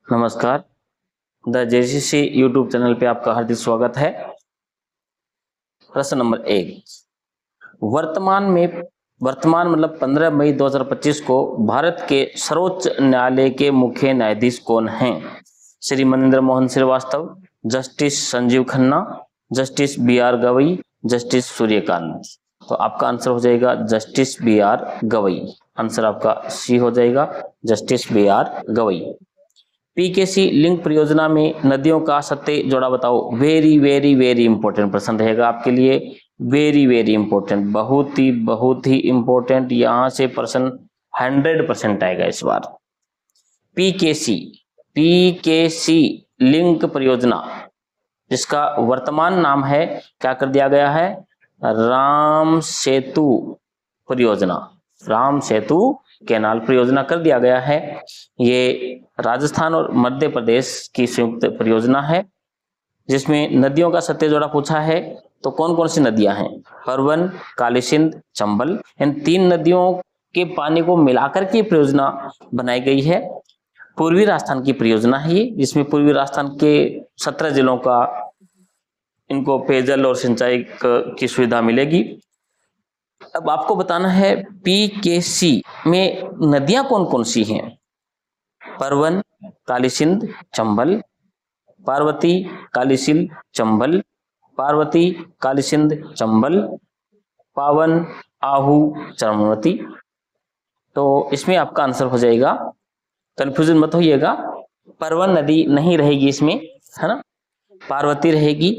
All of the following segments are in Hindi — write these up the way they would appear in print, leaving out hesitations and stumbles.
नमस्कार, द जेसीसी यूट्यूब चैनल पे आपका हार्दिक स्वागत है। प्रश्न नंबर 1, वर्तमान मतलब 15 मई 2025 को भारत के सर्वोच्च न्यायालय के मुख्य न्यायाधीश कौन हैं? Shri Maninder Mohan Shrivastava, justice Sanjiv Khanna, justice B R. Gavai, justice Suryakant. तो आपका आंसर हो जाएगा जस्टिस बी.आर. गवई। आंसर आपका सी हो जाएगा, justice B R. Gavai. PKC link परियोजना में नदियों का सत्य जोड़ा बताओ। वेरी वेरी वेरी इंपॉर्टेंट प्रश्न रहेगा आपके लिए, वेरी वेरी इंपॉर्टेंट, बहुत ही इंपॉर्टेंट। यहां से प्रश्न 100% आएगा इस बार। पीकेसी लिंक परियोजना, जिसका वर्तमान नाम है, क्या कर दिया गया है? राम सेतु परियोजना, राम सेतु कैनाल परियोजना कर दिया गया है। ये राजस्थान और मध्य प्रदेश की संयुक्त परियोजना है, जिसमें नदियों का सत्य जोड़ा पूछा है। तो कौन कौन सी नदियां हैं? परवन, काली सिंध, चंबल। इन 3 नदियों के पानी को मिलाकर के परियोजना बनाई गई है। पूर्वी राजस्थान की परियोजना है ये, जिसमें पूर्वी राजस्थान के 17 जिलों का इनको पेयजल और सिंचाई की सुविधा मिलेगी। अब आपको बताना है पीकेसी में नदियां कौन कौन सी हैं? परवन, काली सिंध, चंबल, पार्वती, काली सिंध, चंबल, पार्वती, काली सिंध, चंबल, पावन, आहू, चरमवती। तो इसमें आपका आंसर हो जाएगा, कंफ्यूजन मत होइएगा, परवन नदी नहीं रहेगी इसमें, है ना, पार्वती रहेगी।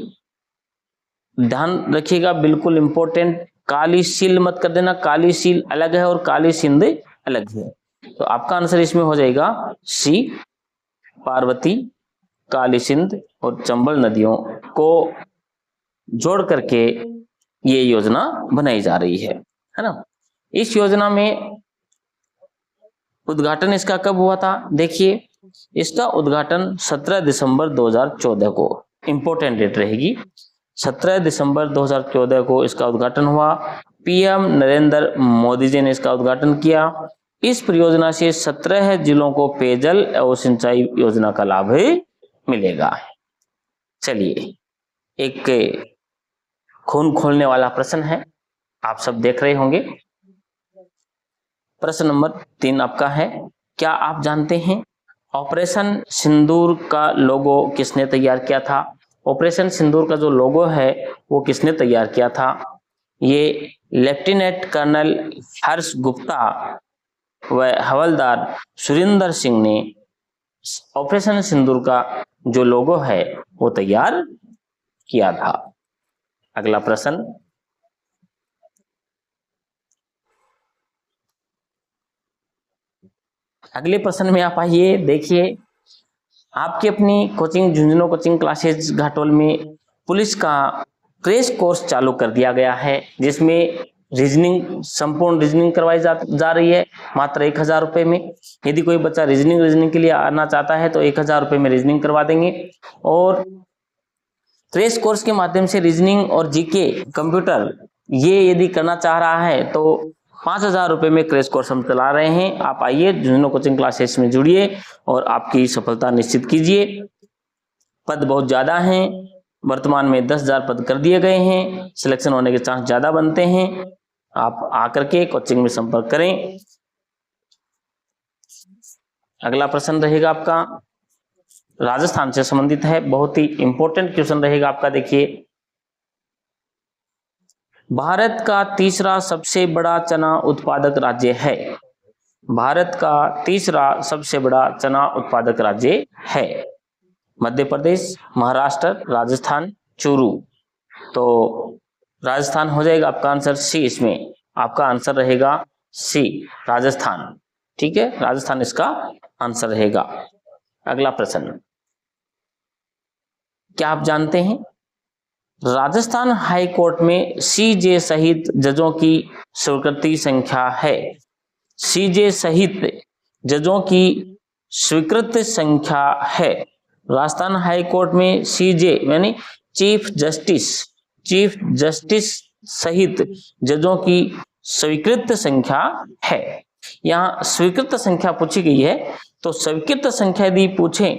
ध्यान रखिएगा, बिल्कुल इंपॉर्टेंट, काली सील मत कर देना, काली सील अलग है और काली सिंध अलग है। तो आपका आंसर इसमें हो जाएगा सी, पार्वती, काली सिंध और चंबल नदियों को जोड़ करके ये योजना बनाई जा रही है ना। इस योजना में उद्घाटन इसका कब हुआ था? देखिए, इसका उद्घाटन 17 दिसंबर 2014 को, इंपॉर्टेंट डेट रहेगी, 17 दिसंबर 2014 को इसका उद्घाटन हुआ। पीएम नरेंद्र मोदी जी ने इसका उद्घाटन किया। इस परियोजना से 17 जिलों को पेयजल और सिंचाई योजना का लाभ मिलेगा। चलिए, एक खून खोलने वाला प्रश्न है, आप सब देख रहे होंगे। प्रश्न नंबर 3 आपका है, क्या आप जानते हैं ऑपरेशन सिंदूर का लोगो किसने तैयार किया था? ऑपरेशन सिंदूर का जो लोगो है वो किसने तैयार किया था? ये लेफ्टिनेंट कर्नल हर्ष गुप्ता व हवलदार सुरिंदर सिंह ने ऑपरेशन सिंदूर का जो लोगो है वो तैयार किया था। अगला प्रश्न, अगले प्रश्न में आप आइए, देखिए, आपकी अपनी coaching Jhunjhunu coaching classes Ghatol में पुलिस का क्रैश कोर्स चालू कर दिया गया है, जिसमें रीजनिंग, संपूर्ण रीजनिंग करवाई जा रही है मात्र 1000 रुपए में। यदि कोई बच्चा रीजनिंग के लिए आना चाहता है तो 1000 रुपए में रीजनिंग करवा देंगे। और क्रैश कोर्स के माध्यम से रीजनिंग और जीके, कंप्यूटर, ये यदि करना चाह रहा है तो 5000 रुपए में क्रैश कोर्स हम चला रहे हैं। आप आइए, झुंझुनू कोचिंग क्लासेस में जुड़िए और आपकी सफलता निश्चित कीजिए। पद बहुत ज्यादा हैं, वर्तमान में 10,000 पद कर दिए गए हैं, सिलेक्शन होने के चांस ज्यादा बनते हैं। आप आकर के कोचिंग में संपर्क करें। अगला प्रश्न रहेगा आपका, राजस्थान से संबंधित है, बहुत ही इंपॉर्टेंट क्वेश्चन रहेगा आपका। देखिए, भारत का तीसरा सबसे बड़ा चना उत्पादक राज्य है। भारत का तीसरा सबसे बड़ा चना उत्पादक राज्य है मध्य प्रदेश, महाराष्ट्र, राजस्थान, चूरू। तो राजस्थान हो जाएगा आपका आंसर सी। इसमें आपका आंसर रहेगा सी, राजस्थान। ठीक है, राजस्थान इसका आंसर रहेगा। अगला प्रश्न, क्या आप जानते हैं राजस्थान हाई कोर्ट में सीजे सहित जजों की स्वीकृति संख्या है? सीजे सहित जजों की स्वीकृत संख्या है। राजस्थान हाई कोर्ट में सीजे यानी चीफ जस्टिस सहित जजों की स्वीकृत संख्या है। यहाँ स्वीकृत संख्या पूछी गई है, तो स्वीकृत संख्या यदि पूछे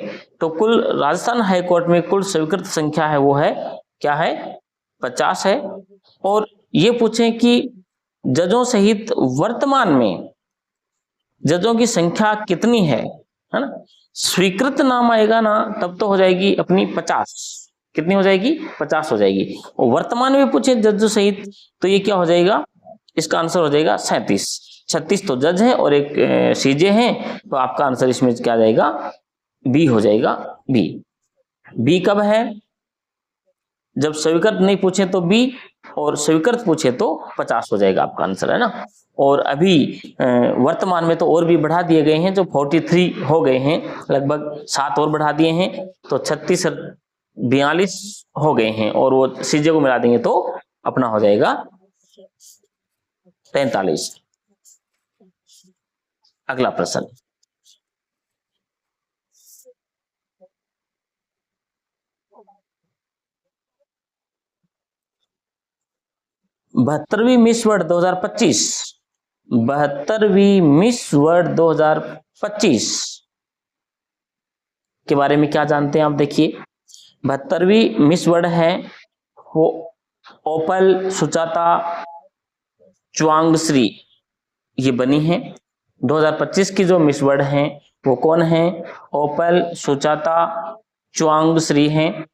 तो कुल राजस्थान हाईकोर्ट में कुल स्वीकृत संख्या है वो है क्या है 50 है। और ये पूछें कि जजों सहित वर्तमान में जजों की संख्या कितनी है ना, स्वीकृत नाम आएगा ना तब तो हो जाएगी अपनी 50, कितनी हो जाएगी 50 हो जाएगी। और वर्तमान में पूछे जजों सहित तो ये क्या हो जाएगा, इसका आंसर हो जाएगा 37। 36 तो जज है और एक सीजे हैं, तो आपका आंसर इसमें क्या जाएगा बी हो जाएगा। बी, बी कब है जब स्वीकृत नहीं पूछे तो बी, और स्वीकृत पूछे तो 50 हो जाएगा आपका आंसर, है ना। और अभी वर्तमान में तो और भी बढ़ा दिए गए हैं, जो 43 हो गए हैं, लगभग 7 और बढ़ा दिए हैं, तो 36 42 हो गए हैं, और वो सीजे को मिला देंगे तो अपना हो जाएगा 43। अगला प्रश्न, बहत्तरवीं मिस वर्ल्ड 2025, 72वीं मिस वर्ल्ड 2025 के बारे में क्या जानते हैं आप। देखिए 72वीं मिस वर्ल्ड है वो ओपल सुचाता च्वांगश्री ये बनी है। 2025 की जो मिस वर्ल्ड हैं वो कौन है, ओपल सुचाता च्वांगश्री हैं।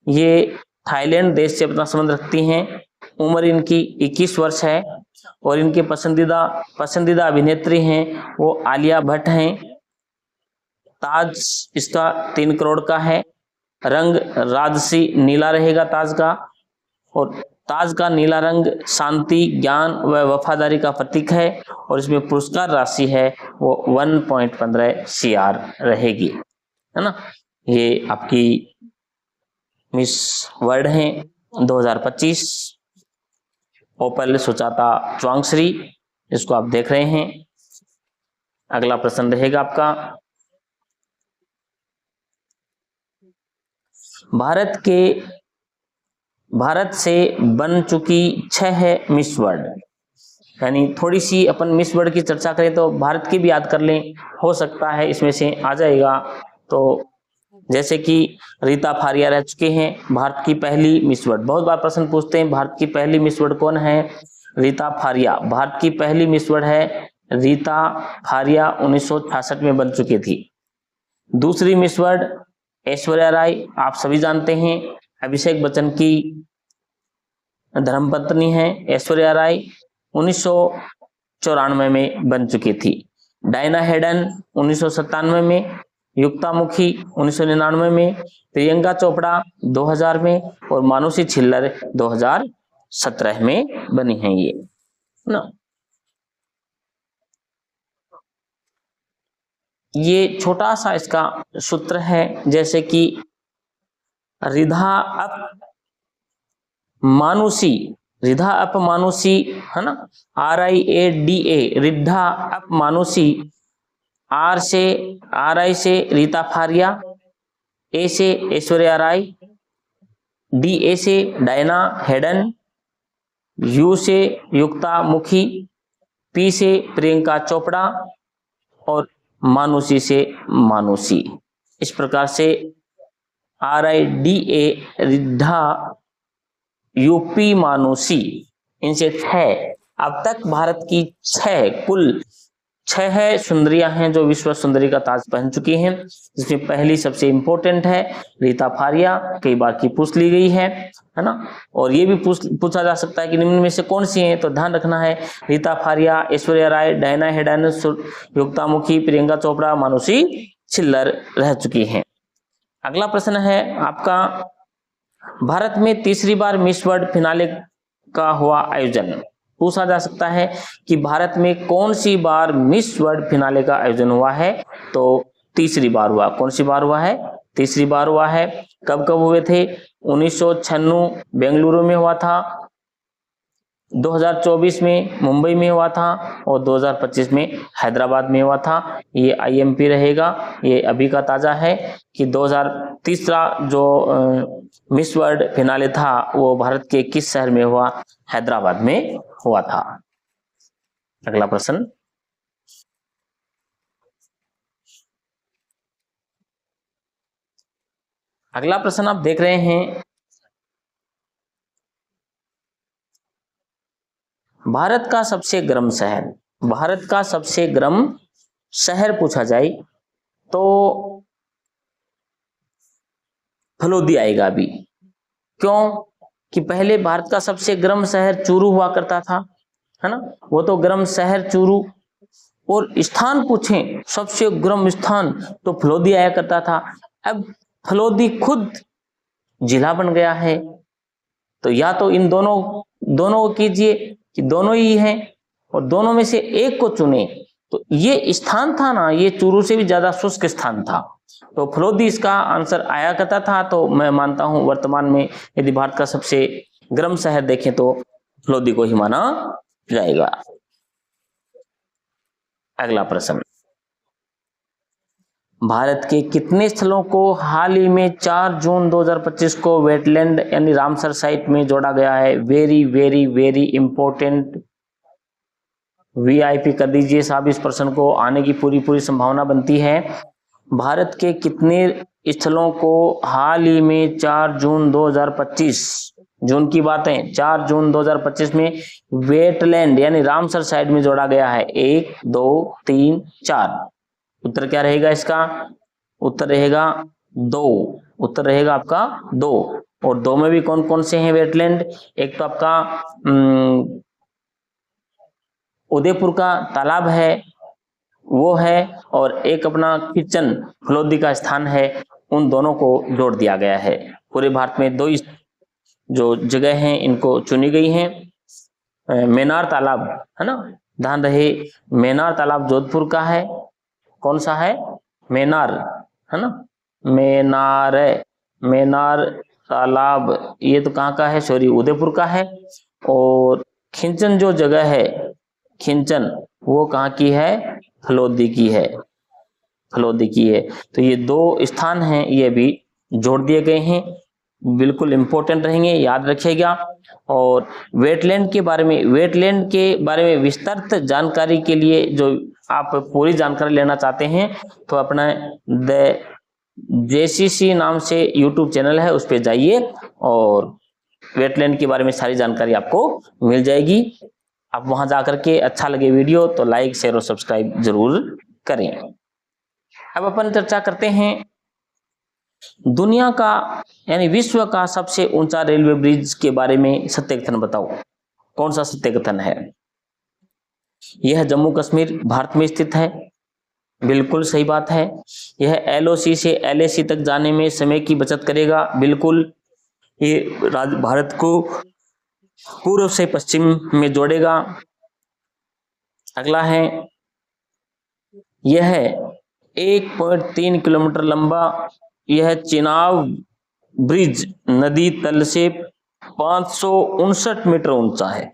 ये थाईलैंड देश से अपना संबंध रखती हैं। उम्र इनकी 21 वर्ष है और इनके पसंदीदा अभिनेत्री हैं वो आलिया भट्ट हैं। ताज इसका 3 करोड़ का है। रंग राजसी नीला रहेगा ताज का, और ताज का नीला रंग शांति, ज्ञान व वफादारी का प्रतीक है, और इसमें पुरस्कार राशि है वो 1.15 CR रहेगी, है ना। ये आपकी मिस वर्ल्ड है 2025 ओपल सुचाता च्वांगश्री, इसको आप देख रहे हैं। अगला प्रश्न रहेगा आपका, भारत से बन चुकी 6 मिस वर्ल्ड, यानी थोड़ी सी अपन मिस वर्ल्ड की चर्चा करें तो भारत की भी याद कर लें, हो सकता है इसमें से आ जाएगा। तो जैसे कि रीता फारिया रह चुके हैं भारत की पहली मिस वर्ल्ड, बहुत बार प्रश्न पूछते हैं भारत की पहली मिस वर्ल्ड कौन है, रीता फारिया भारत की पहली मिस वर्ल्ड है। रीता फारिया 1966 में बन चुकी थी। दूसरी मिस वर्ल्ड ऐश्वर्या राय, आप सभी जानते हैं अभिषेक बच्चन की धर्मपत्नी है ऐश्वर्या राय, 1994 में बन चुकी थी। डायना हेडन 1997 में, युक्ता मुखी 1999 में, प्रियंका चोपड़ा 2000 में, और मानुषी छिल्लर 2017 में बनी है ये ना। ये छोटा सा इसका सूत्र है, जैसे कि रिधा अप मानुषी, रिधा अप मानुषी, है ना, RIADA रिधा अप मानुषी, RI से रीता फारिया, A से ऐश्वर्या राय, DA से डायना हेडन, U से युक्ता मुखी, P से प्रियंका चोपड़ा, और मानुषी से मानुषी। इस प्रकार से RIDA रिधा, यूपी मानुषी, इनसे 6 अब तक भारत की 6 कुल 6 सुंदरियां हैं जो विश्व सुंदरी का ताज पहन चुकी हैं, जिसमें पहली सबसे इंपॉर्टेंट है रीता फारिया, कई बार की पूछ ली गई है ना। और ये भी पूछा जा सकता है कि निम्न में से कौन सी है, तो ध्यान रखना है रीता फारिया, ऐश्वर्या राय, डायना हेडन, युक्ता मुखी, प्रियंका चोपड़ा, मानुषी छिल्लर रह चुकी हैं। अगला प्रश्न है आपका, भारत में तीसरी बार मिस वर्ल्ड फिनाले का हुआ आयोजन। पूछा जा सकता है कि भारत में कौन सी बार मिस वर्ल्ड फिनाले का आयोजन हुआ है, तो तीसरी बार हुआ। कौन सी बार हुआ है, तीसरी बार हुआ है। कब कब हुए थे, 1996 बेंगलुरु में हुआ था, 2024 में मुंबई में हुआ था, और 2025 में हैदराबाद में हुआ था। ये IMP रहेगा, ये अभी का ताजा है कि 2023 जो मिस वर्ल्ड फिनाले था वो भारत के किस शहर में हुआ, हैदराबाद में हुआ था। अगला प्रश्न, अगला प्रश्न आप देख रहे हैं, भारत का सबसे गर्म शहर, भारत का सबसे गर्म शहर पूछा जाए तो फलोदी आएगा अभी। क्यों? कि पहले भारत का सबसे गर्म शहर चूरू हुआ करता था, है ना, वो तो गर्म शहर चूरू, और स्थान पूछें सबसे गर्म स्थान तो फलोदी आया करता था। अब फलोदी खुद जिला बन गया है, तो या तो इन दोनों दोनों को कीजिए कि दोनों ही हैं और दोनों में से एक को चुने। तो ये स्थान था ना, ये चूरू से भी ज्यादा शुष्क स्थान था, तो फलोदी इसका आंसर आया करता था। तो मैं मानता हूं वर्तमान में यदि भारत का सबसे गर्म शहर देखें तो फलोदी को ही माना जाएगा। अगला प्रश्न, भारत के कितने स्थलों को हाल ही में 4 जून 2025 को वेटलैंड यानी रामसर साइट में जोड़ा गया है? Very very very important, VIP कर दीजिए साहब इस प्रश्न को, आने की पूरी पूरी संभावना बनती है। भारत के कितने स्थलों को हाल ही में 4 जून 2025, जून की बात है, 4 जून 2025 में वेटलैंड यानी रामसर साइट में जोड़ा गया है? 1 2 3 4। उत्तर क्या रहेगा इसका? उत्तर रहेगा 2, उत्तर रहेगा आपका 2। और 2 में भी कौन कौन से हैं वेटलैंड? एक तो आपका उदयपुर का तालाब है, वो है, और एक अपना किचन फलोदी का स्थान है। उन दोनों को जोड़ दिया गया है। पूरे भारत में 2 जो जगह हैं इनको चुनी गई हैं। मेनार तालाब, है ना, ध्यान रहे, मेनार तालाब जोधपुर का है। कौन सा है? मेनार, है ना, मेनार, मेनार तालाब ये तो कहाँ का है? सॉरी, उदयपुर का है। और खिंचन जो जगह है, खिंचन, वो कहाँ की है? फलोदी की है, फलोदी की है। तो ये 2 स्थान हैं, ये भी जोड़ दिए गए हैं, बिल्कुल इंपॉर्टेंट रहेंगे, याद रखिएगा। और वेटलैंड के बारे में, वेटलैंड के बारे में विस्तृत जानकारी के लिए जो आप पूरी जानकारी लेना चाहते हैं तो अपना द जेसीसी नाम से यूट्यूब चैनल है, उस पर जाइए और वेटलैंड के बारे में सारी जानकारी आपको मिल जाएगी। आप वहां जाकर के अच्छा लगे वीडियो तो लाइक शेयर और सब्सक्राइब जरूर करें। अब अपन चर्चा करते हैं दुनिया का यानी विश्व का सबसे ऊंचा रेलवे ब्रिज के बारे में। सत्य कथन बताओ, कौन सा सत्य कथन है? यह जम्मू कश्मीर भारत में स्थित है, बिल्कुल सही बात है। यह एलओसी से एलएसी तक जाने में समय की बचत करेगा, बिल्कुल। ये भारत को पूर्व से पश्चिम में जोड़ेगा। अगला है, यह 1.3 किलोमीटर लंबा यह चिनाब ब्रिज नदी तल से 559 मीटर ऊंचा है।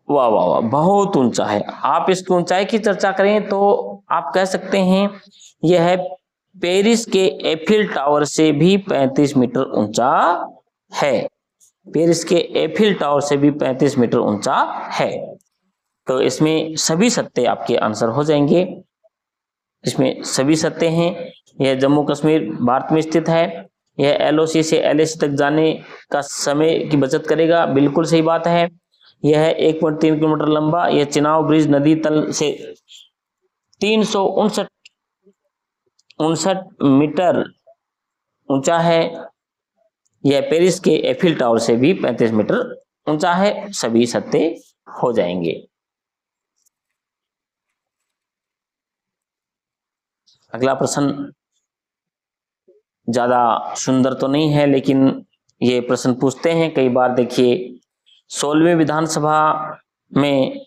वाह वाह वाह, बहुत ऊंचा है। आप इसकी ऊंचाई की चर्चा करें तो आप कह सकते हैं यह पेरिस के एफिल टावर से भी 35 मीटर ऊंचा है। पेरिस के एफिल टावर से भी 35 मीटर ऊंचा है। तो इसमें सभी सत्य आपके आंसर हो जाएंगे, इसमें सभी सत्य हैं। यह जम्मू कश्मीर भारत में स्थित है। यह एलओसी से एलएसी तक जाने का समय की बचत करेगा, बिल्कुल सही बात है। यह 1.3 किलोमीटर लंबा यह चिनाब ब्रिज नदी तल से 359 मीटर ऊंचा है। यह पेरिस के एफिल टावर से भी 35 मीटर ऊंचा है। सभी सत्य हो जाएंगे। अगला प्रश्न ज्यादा सुंदर तो नहीं है, लेकिन ये प्रश्न पूछते हैं कई बार। देखिए, 16वीं विधानसभा में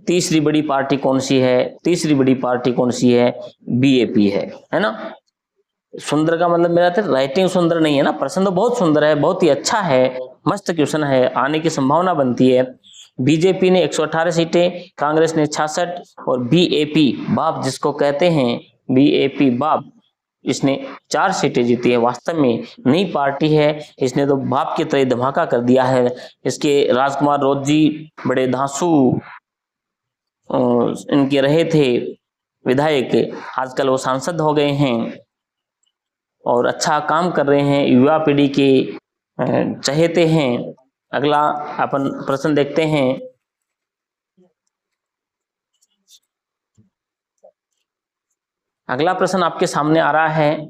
तीसरी बड़ी पार्टी कौन सी है? तीसरी बड़ी पार्टी कौन सी है? बीएपी है ना। सुंदर का मतलब मेरा था राइटिंग सुंदर नहीं है ना, प्रश्न तो बहुत सुंदर है, बहुत ही अच्छा है, मस्त क्वेश्चन है, आने की संभावना बनती है। बीजेपी ने 118 सीटें, कांग्रेस ने 66 और बीएपी बाप जिसको कहते हैं, बीएपी बाप, इसने 4 सीटें जीती है। वास्तव में नई पार्टी है, इसने तो बाप की तरह धमाका कर दिया है। इसके राजकुमार रोध जी बड़े धांसू इनके रहे थे विधायक, आजकल वो सांसद हो गए हैं। और अच्छा काम कर रहे हैं, युवा पीढ़ी के चहेते हैं। अगला अपन प्रश्न देखते हैं। अगला प्रश्न आपके सामने आ रहा है,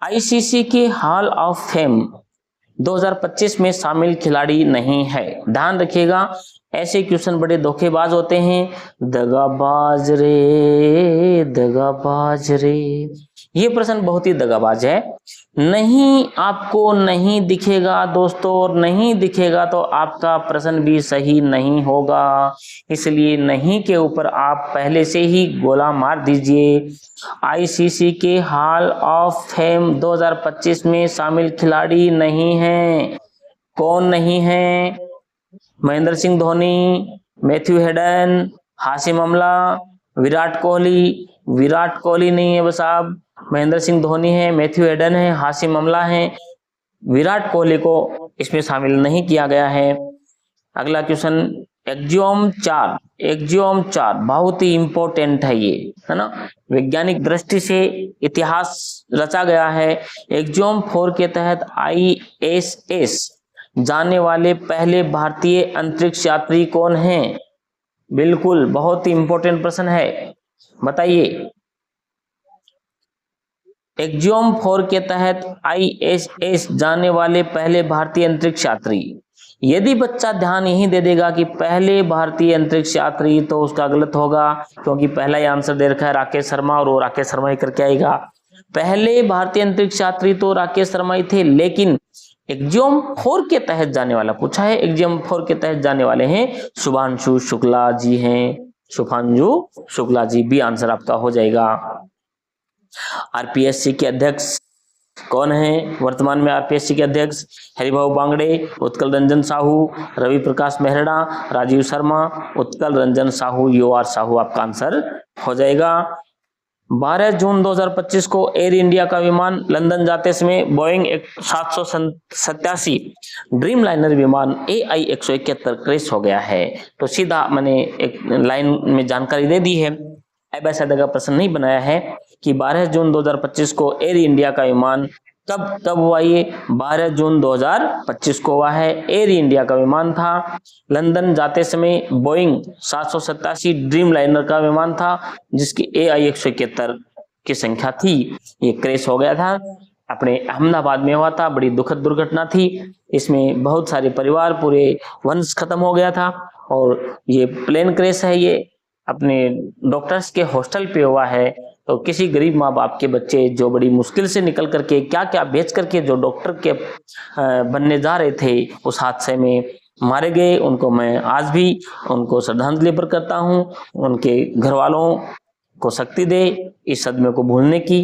आईसीसी के हॉल ऑफ फेम 2025 में शामिल खिलाड़ी नहीं है। ध्यान रखिएगा, ऐसे क्वेश्चन बड़े धोखेबाज होते हैं। दगाबाज रे, दगाबाज रे, ये प्रश्न बहुत ही दगाबाज है। नहीं, आपको नहीं दिखेगा दोस्तों, और नहीं दिखेगा तो आपका प्रश्न भी सही नहीं होगा। इसलिए नहीं के ऊपर आप पहले से ही गोला मार दीजिए। आईसीसी के हॉल ऑफ फेम 2025 में शामिल खिलाड़ी नहीं हैं। कौन नहीं है? महेंद्र सिंह धोनी, मैथ्यू हेडन, हाशिम अमला, विराट कोहली। विराट कोहली नहीं है बस साहब, महेंद्र सिंह धोनी है, मैथ्यू हेडन है, हाशिम अमला है। विराट कोहली को इसमें शामिल नहीं किया गया है। अगला क्वेश्चन, एक्जियोम 4। एक्जियोम 4 बहुत ही इंपॉर्टेंट है, ये है ना, वैज्ञानिक दृष्टि से इतिहास रचा गया है। एक्जियोम 4 के तहत ISS जाने वाले पहले भारतीय अंतरिक्ष यात्री कौन हैं? बिल्कुल, बहुत ही इंपॉर्टेंट प्रश्न है, बताइए। एक्जियोम 4 के तहत ISS जाने वाले पहले भारतीय अंतरिक्ष यात्री। यदि बच्चा ध्यान यही दे देगा कि पहले भारतीय अंतरिक्ष यात्री, तो उसका गलत होगा, क्योंकि पहला ही आंसर दे रखा है राकेश शर्मा, और वो राकेश शर्मा ही करके आएगा। पहले भारतीय अंतरिक्ष यात्री तो राकेश शर्मा ही थे, लेकिन एक्जियोम 4 के तहत जाने वाला पूछा है। एक्जियोम 4 के तहत जाने वाले हैं शुभांशु शुक्ला जी हैं, शुभांशु शुक्ला जी, भी आंसर आपका हो जाएगा। आरपीएससी के अध्यक्ष कौन है? वर्तमान में आरपीएससी के अध्यक्ष हरिभाऊ बांगड़े, उत्कल रंजन साहू, रवि प्रकाश मेहरा, राजीव शर्मा, उत्कल रंजन साहू, UR साहू आपका आंसर हो जाएगा। 12 जून 2025 को एयर इंडिया का विमान लंदन जाते समय बोइंग 787 ड्रीम लाइनर विमान AI 171 क्रैश हो गया है। तो सीधा मैंने एक लाइन में जानकारी दे दी है, ऐसा का प्रश्न नहीं बनाया है कि 12 जून 2025 को एयर इंडिया का विमान कब हुआ। ये 12 जून 2025 को हुआ है। एयर इंडिया का विमान था, लंदन जाते समय बोइंग 787 ड्रीम लाइनर का विमान था, जिसकी AI 171 की संख्या थी। ये क्रैश हो गया था, अपने अहमदाबाद में हुआ था। बड़ी दुखद दुर्घटना थी, इसमें बहुत सारे परिवार, पूरे वंश खत्म हो गया था। और ये प्लेन क्रैश है, ये अपने डॉक्टर्स के हॉस्टल पे हुआ है। तो किसी गरीब माँ बाप के बच्चे जो बड़ी मुश्किल से निकल करके, क्या क्या बेच करके जो डॉक्टर के बनने जा रहे थे, उस हादसे में मारे गए। उनको मैं आज भी उनको श्रद्धांजलि अर्पित करता हूँ। उनके घर वालों को शक्ति दे इस सदमे को भूलने की।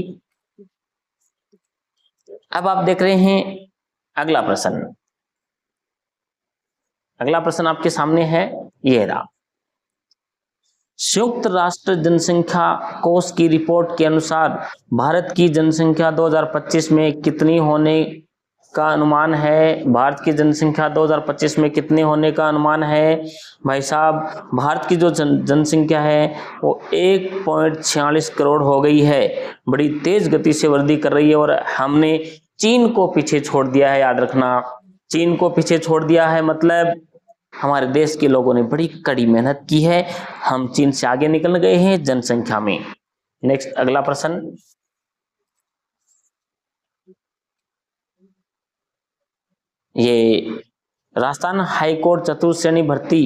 अब आप देख रहे हैं अगला प्रश्न। अगला प्रश्न आपके सामने है, ये रहा। संयुक्त राष्ट्र जनसंख्या कोष की रिपोर्ट के अनुसार भारत की जनसंख्या 2025 में कितनी होने का अनुमान है? भारत की जनसंख्या 2025 में कितने होने का अनुमान है? भाई साहब, भारत की जो जनसंख्या है वो 1.46 करोड़ हो गई है। बड़ी तेज गति से वृद्धि कर रही है, और हमने चीन को पीछे छोड़ दिया है। याद रखना, चीन को पीछे छोड़ दिया है, मतलब हमारे देश के लोगों ने बड़ी कड़ी मेहनत की है, हम चीन से आगे निकल गए हैं जनसंख्या में। नेक्स्ट, अगला प्रश्न। ये राजस्थान हाईकोर्ट चतुर्थ श्रेणी भर्ती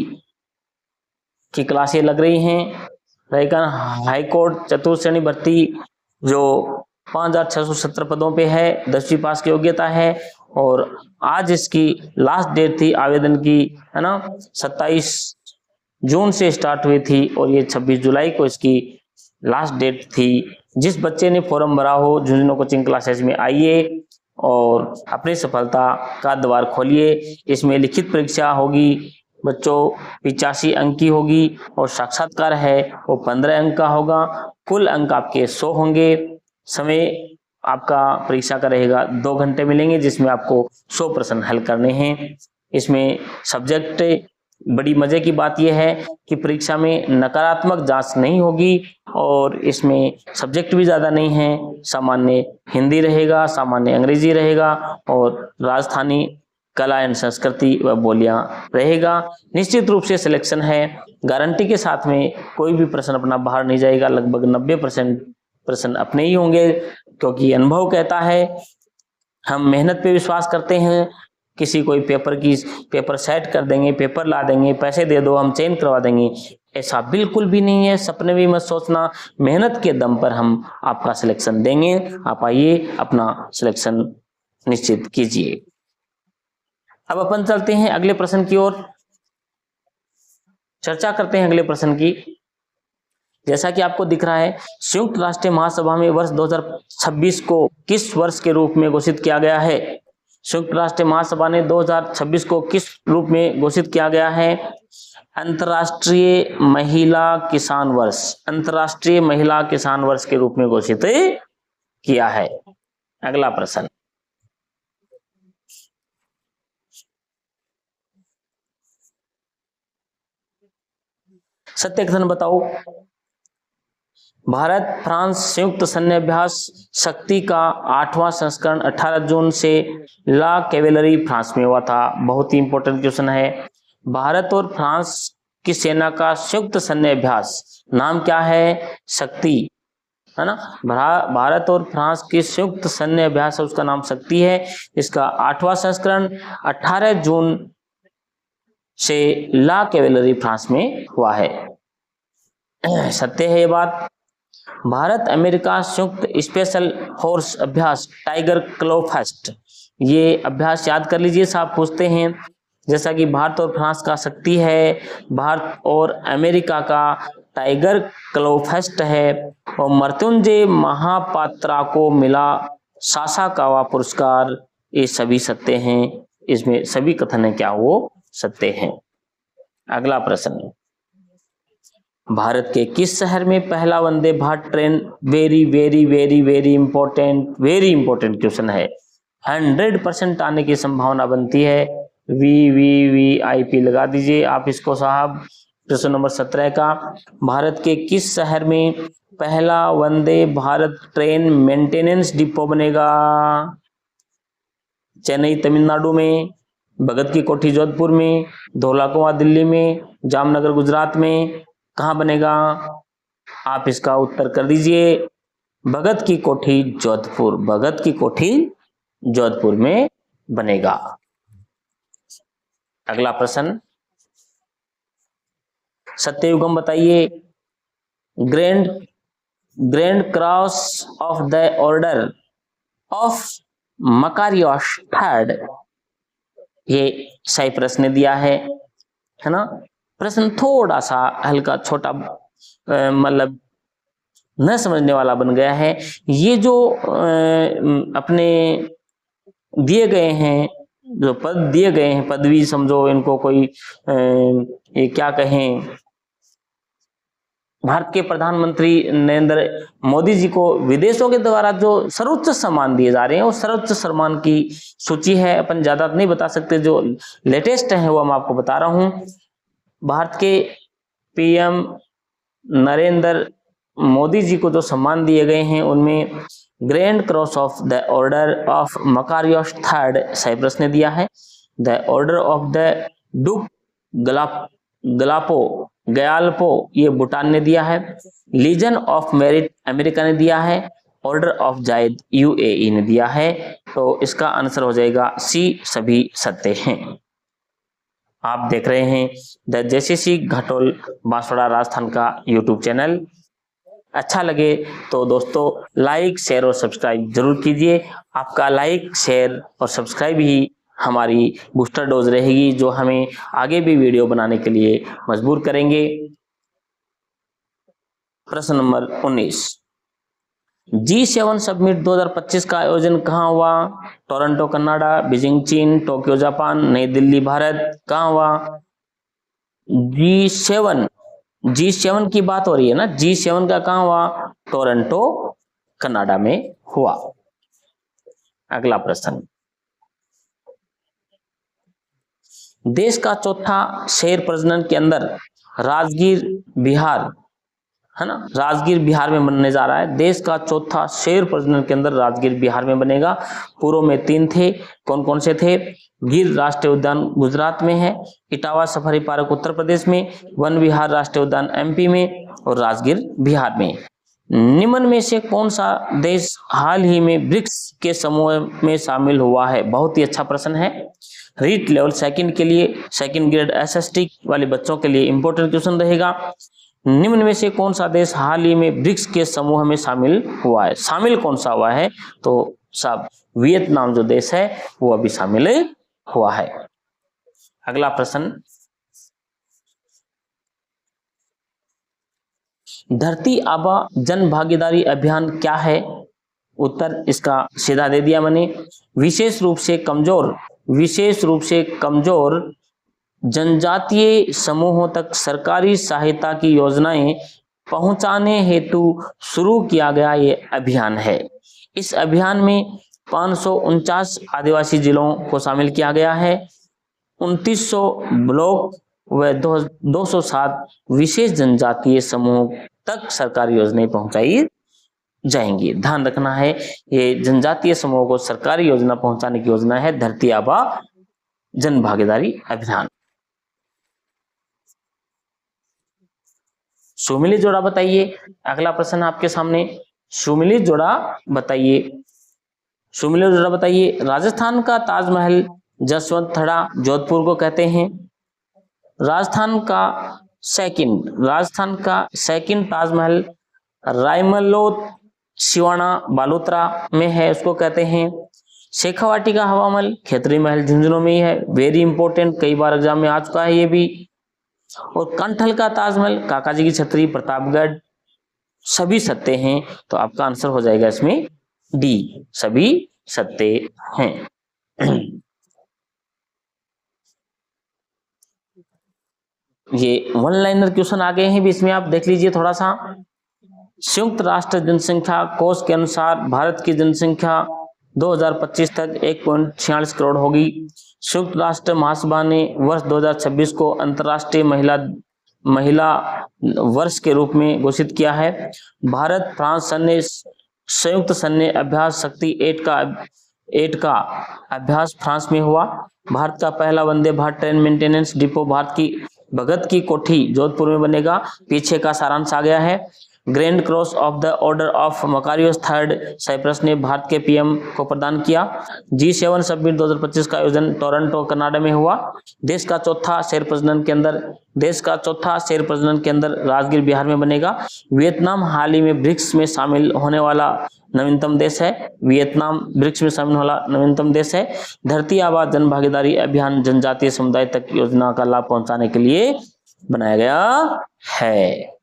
की क्लासें लग रही हैं। राजस्थान हाईकोर्ट चतुर्थ श्रेणी भर्ती जो 5670 पदों पे है, 10वीं पास की योग्यता है, और आज इसकी लास्ट डेट थी आवेदन की, है ना, 27 जून से स्टार्ट हुई थी, और ये 26 जुलाई को इसकी लास्ट डेट थी। जिस बच्चे ने फॉर्म भरा हो, झुंझुनू कोचिंग क्लासेस में आइए और अपनी सफलता का द्वार खोलिए। इसमें लिखित परीक्षा होगी बच्चों, 85 अंक की होगी, और साक्षात्कार है वो 15 अंक का होगा। कुल अंक आपके 100 होंगे। समय आपका परीक्षा का रहेगा 2 घंटे मिलेंगे, जिसमें आपको 100 प्रश्न हल करने हैं। इसमें सब्जेक्ट बड़ी मजे की बात यह है कि परीक्षा में नकारात्मक जांच नहीं होगी और इसमें सब्जेक्ट भी ज्यादा नहीं है। सामान्य हिंदी रहेगा, सामान्य अंग्रेजी रहेगा और राजस्थानी कला एवं संस्कृति व बोलियां रहेगा। निश्चित रूप से सिलेक्शन है, गारंटी के साथ में कोई भी प्रश्न अपना बाहर नहीं जाएगा। लगभग 90% प्रश्न अपने ही होंगे, क्योंकि अनुभव कहता है, हम मेहनत पे विश्वास करते हैं। किसी कोई पेपर सेट कर देंगे, पेपर ला देंगे, पैसे दे दो हम चेंज करवा देंगे, ऐसा बिल्कुल भी नहीं है। सपने भी मत सोचना, मेहनत के दम पर हम आपका सिलेक्शन देंगे। आप आइए अपना सिलेक्शन निश्चित कीजिए। अब अपन चलते हैं अगले प्रश्न की ओर, चर्चा करते हैं अगले प्रश्न की। जैसा कि आपको दिख रहा है, संयुक्त राष्ट्र महासभा में वर्ष 2026 को किस वर्ष के रूप में घोषित किया गया है? संयुक्त राष्ट्र महासभा ने 2026 को किस रूप में घोषित किया गया है? अंतर्राष्ट्रीय महिला किसान वर्ष, अंतर्राष्ट्रीय महिला किसान वर्ष के रूप में घोषित किया है। अगला प्रश्न, सत्य कथन बताओ। भारत फ्रांस संयुक्त सैन्य अभ्यास शक्ति का 8वां संस्करण 18 जून से ला कैवेलरी फ्रांस में हुआ था। बहुत ही इंपॉर्टेंट क्वेश्चन है। भारत और फ्रांस की सेना का संयुक्त सैन्य अभ्यास नाम क्या है? शक्ति, है ना। भारत और फ्रांस की संयुक्त सैन्य अभ्यास है, उसका नाम शक्ति है। इसका 8वां संस्करण 18 जून से ला कैवेलरी फ्रांस में हुआ है। सत्य है ये बात। भारत अमेरिका संयुक्त स्पेशल फोर्स अभ्यास टाइगर क्लो फेस्ट, ये अभ्यास याद कर लीजिए, साहब पूछते हैं। जैसा कि भारत और फ्रांस का शक्ति है, भारत और अमेरिका का टाइगर क्लो फेस्ट है, और मृत्युंजय महापात्रा को मिला सासाकावा पुरस्कार, ये सभी सत्य हैं। इसमें सभी कथन है क्या वो सत्य हैं। अगला प्रश्न, भारत के किस शहर में पहला Vande Bharat train, very very very very important question है, 100% आने की संभावना बनती है। VVVIP लगा दीजिए आप इसको साहब। प्रश्न नंबर 17 का, भारत के किस शहर में पहला Vande Bharat train maintenance depot बनेगा? चेन्नई तमिलनाडु में, भगत की कोठी जोधपुर में, धौलाकुआं दिल्ली में, जामनगर गुजरात में, कहां बनेगा? आप इसका उत्तर कर दीजिए। भगत की कोठी जोधपुर, भगत की कोठी जोधपुर में बनेगा। अगला प्रश्न, सत्ययुगम बताइए। Grand cross of the order of Makarios third, ये सही प्रश्न दिया है ना। प्रश्न थोड़ा सा हल्का छोटा मतलब न समझने वाला बन गया है। ये जो अपने दिए गए हैं, जो पद दिए गए हैं, पदवी समझो इनको, कोई ये क्या कहें, भारत के प्रधानमंत्री नरेंद्र मोदी जी को विदेशों के द्वारा जो सर्वोच्च सम्मान दिए जा रहे हैं, वो सर्वोच्च सम्मान की सूची है। अपन ज्यादा नहीं बता सकते, जो लेटेस्ट है वो मैं आपको बता रहा हूं। भारत के PM नरेंद्र मोदी जी को जो सम्मान दिए गए हैं, उनमें grand cross of the order of Makarios third Cyprus ने दिया है, the order of the Druk Gyalpo ये भूटान ने दिया है, लीजन ऑफ मेरिट अमेरिका ने दिया है, ऑर्डर ऑफ जायद UAE ने दिया है। तो इसका आंसर हो जाएगा C, सभी सत्य हैं। आप देख रहे हैं द JCC घाटोल बांसवाड़ा राजस्थान का YouTube चैनल। अच्छा लगे तो दोस्तों लाइक, शेयर और सब्सक्राइब जरूर कीजिए। आपका लाइक, शेयर और सब्सक्राइब ही हमारी बूस्टर डोज रहेगी, जो हमें आगे भी वीडियो बनाने के लिए मजबूर करेंगे। प्रश्न नंबर 19, G7 समिट 2025 का आयोजन कहाँ हुआ? टोरंटो कनाडा, बीजिंग चीन, टोक्यो जापान, नई दिल्ली भारत, कहाँ हुआ? G7 की बात हो रही है ना, G7 का कहाँ हुआ? टोरंटो कनाडा में हुआ। अगला प्रश्न, देश का चौथा शेर प्रजनन के अंदर राजगीर बिहार, है ना, राजगीर बिहार में बनने जा रहा है। देश का चौथा शेर प्रजनन के अंदर राजगीर बिहार में बनेगा। पूर्व में 3 थे, कौन कौन से थे? गिर राष्ट्रीय उद्यान गुजरात में है, इटावा सफारी पार्क उत्तर प्रदेश में, वन विहार राष्ट्रीय उद्यान एमपी में और राजगीर बिहार में। निम्न में से कौन सा देश हाल ही में ब्रिक्स के समूह में शामिल हुआ है? बहुत ही अच्छा प्रश्न है। रीट लेवल सेकंड के लिए, सेकंड ग्रेड एसएसटी वाले बच्चों के लिए इंपॉर्टेंट क्वेश्चन रहेगा। निम्न में से कौन सा देश हाल ही में ब्रिक्स के समूह में शामिल हुआ है? शामिल कौन सा हुआ है? तो साहब वियतनाम जो देश है वो अभी शामिल हुआ है। अगला प्रश्न, धरती आबा जन भागीदारी अभियान क्या है? उत्तर इसका सीधा दे दिया मैंने। विशेष रूप से कमजोर जनजातीय समूहों तक सरकारी सहायता की योजनाएं पहुंचाने हेतु शुरू किया गया ये अभियान है। इस अभियान में 549 आदिवासी जिलों को शामिल किया गया है। 2900 ब्लॉक व 207 विशेष जनजातीय समूहों तक सरकारी योजनाएं पहुंचाई जाएंगी। ध्यान रखना है, ये जनजातीय समूहों को सरकारी योजना पहुंचाने की योजना है धरती आबा जन भागीदारी अभियान। सुमिलित जोड़ा बताइए। अगला प्रश्न आपके सामने, सुमिलित जोड़ा बताइए। सुमिलित जोड़ा बताइए। राजस्थान का ताजमहल जसवंत थड़ा जोधपुर को कहते हैं। राजस्थान का सेकंड ताजमहल रायमलोत सिवाना बालोतरा में है, उसको कहते हैं। शेखावाटी का हवा महल खेतरी महल झुंझुनू में ही है, वेरी इंपॉर्टेंट, कई बार एग्जाम में आ चुका है ये भी। और कंठल का ताजमहल काकाजी की छतरी प्रतापगढ़, सभी सत्य हैं, तो आपका आंसर हो जाएगा इसमें डी, सभी सत्य हैं। ये वन लाइनर क्वेश्चन आ गए हैं भी, इसमें आप देख लीजिए थोड़ा सा। संयुक्त राष्ट्र जनसंख्या कोष के अनुसार भारत की जनसंख्या 2025 तक 1.46 करोड़ होगी। संयुक्त राष्ट्र महासभा ने वर्ष 2026 को अंतर्राष्ट्रीय महिला वर्ष के रूप में घोषित किया है। भारत फ्रांस सैन्य संयुक्त सैन्य अभ्यास शक्ति 8 का अभ्यास फ्रांस में हुआ। भारत का पहला Vande Bharat train maintenance depot भारत की भगत की कोठी जोधपुर में बनेगा। पीछे का सारांश आ गया है। Grand cross of the order of Makarios third Cyprus ने भारत के पीएम को प्रदान किया। G7 समिट 2025 का आयोजन टोरंटो कनाडा में हुआ। देश का चौथा शेर प्रजनन के अंदर राजगीर बिहार में बनेगा। वियतनाम हाल ही में ब्रिक्स में शामिल होने वाला नवीनतम देश है। धरती आबा जन भागीदारी अभियान जनजातीय समुदाय तक योजना का लाभ पहुंचाने के लिए बनाया गया है।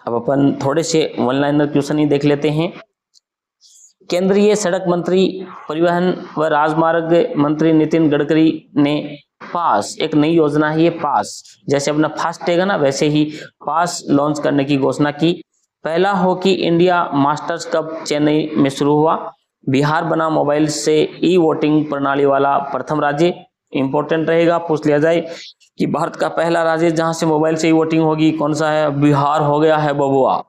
अब अपन थोड़े से वन लाइनर क्वेश्चन ही देख लेते हैं। केंद्रीय सड़क मंत्री, परिवहन व राजमार्ग मंत्री नितिन गडकरी ने पास, एक नई योजना है ये पास, जैसे अपना फास्टैग है ना, वैसे ही पास लॉन्च करने की घोषणा की। पहला hockey India masters cup Chennai में शुरू हुआ। बिहार बना मोबाइल से ई वोटिंग प्रणाली वाला प्रथम राज्य। इंपॉर्टेंट रहेगा, पूछ लिया जाए कि भारत का पहला राज्य जहां से मोबाइल से ही वोटिंग होगी कौन सा है? बिहार हो गया है बबुआ।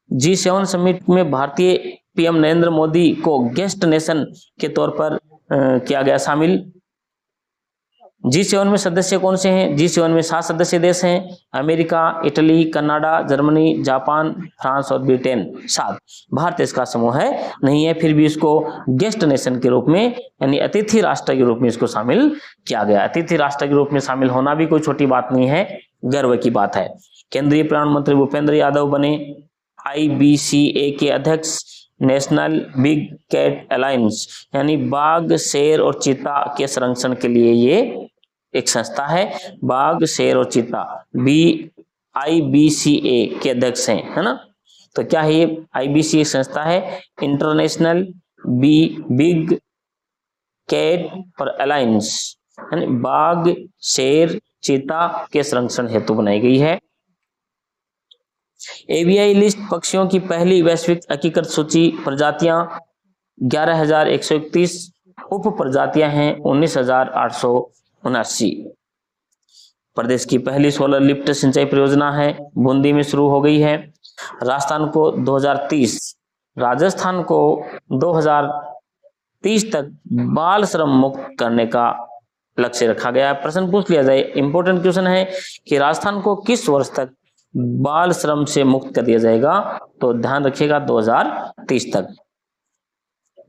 G7 समिट में भारतीय पीएम नरेंद्र मोदी को गेस्ट नेशन के तौर पर किया गया शामिल। G7 में सदस्य कौन से हैं? G7 में 7 सदस्य देश हैं, America, Italy, Canada, Germany, Japan, France और ब्रिटेन। 7। भारत इसका समूह है नहीं है, फिर भी इसको गेस्ट नेशन के रूप में यानी अतिथि राष्ट्र के रूप में इसको शामिल किया गया। अतिथि राष्ट्र के रूप में शामिल होना भी कोई छोटी बात नहीं है, गर्व की बात है। केंद्रीय प्रधानमंत्री भूपेंद्र यादव बने IBCA के अध्यक्ष। नेशनल बिग कैट अलायंस यानी बाघ, शेर और चीता के संरक्षण के लिए ये एक संस्था है। बाघ, शेर और चीता IBCA के अध्यक्ष हैं, है ना। तो क्या है ये? IBCA संस्था है, इंटरनेशनल बिग कैट पर अलायंस, यानी बाघ, शेर, चीता के संरक्षण हेतु बनाई गई है। एवीआई लिस्ट पक्षियों की पहली वैश्विक एकीकृत सूची, प्रजातियां 11,131, उप प्रजातियां हैं 19,879। प्रदेश की पहली सोलर लिफ्ट सिंचाई परियोजना है बूंदी में शुरू हो गई है। राजस्थान को 2030, राजस्थान को 2030 तक बाल श्रम मुक्त करने का लक्ष्य रखा गया है। प्रश्न पूछ लिया जाए, इंपॉर्टेंट क्वेश्चन है कि राजस्थान को किस वर्ष तक बाल श्रम से मुक्त कर दिया जाएगा, तो ध्यान रखिएगा 2030 तक।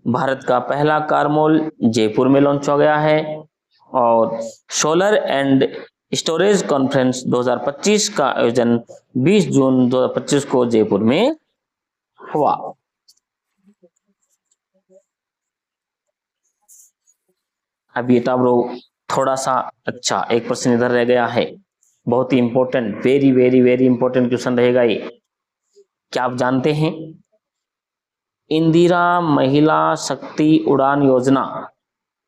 भारत का पहला कार मॉल जयपुर में लॉन्च हो गया है। और सोलर एंड स्टोरेज कॉन्फ्रेंस 2025 का आयोजन 20 जून 2025 को जयपुर में हुआ। अब ये टाब्रो थोड़ा सा अच्छा एक प्रश्न इधर रह गया है, बहुत ही important, very very very important question रहेगा ये। क्या आप जानते हैं इंदिरा महिला शक्ति उड़ान योजना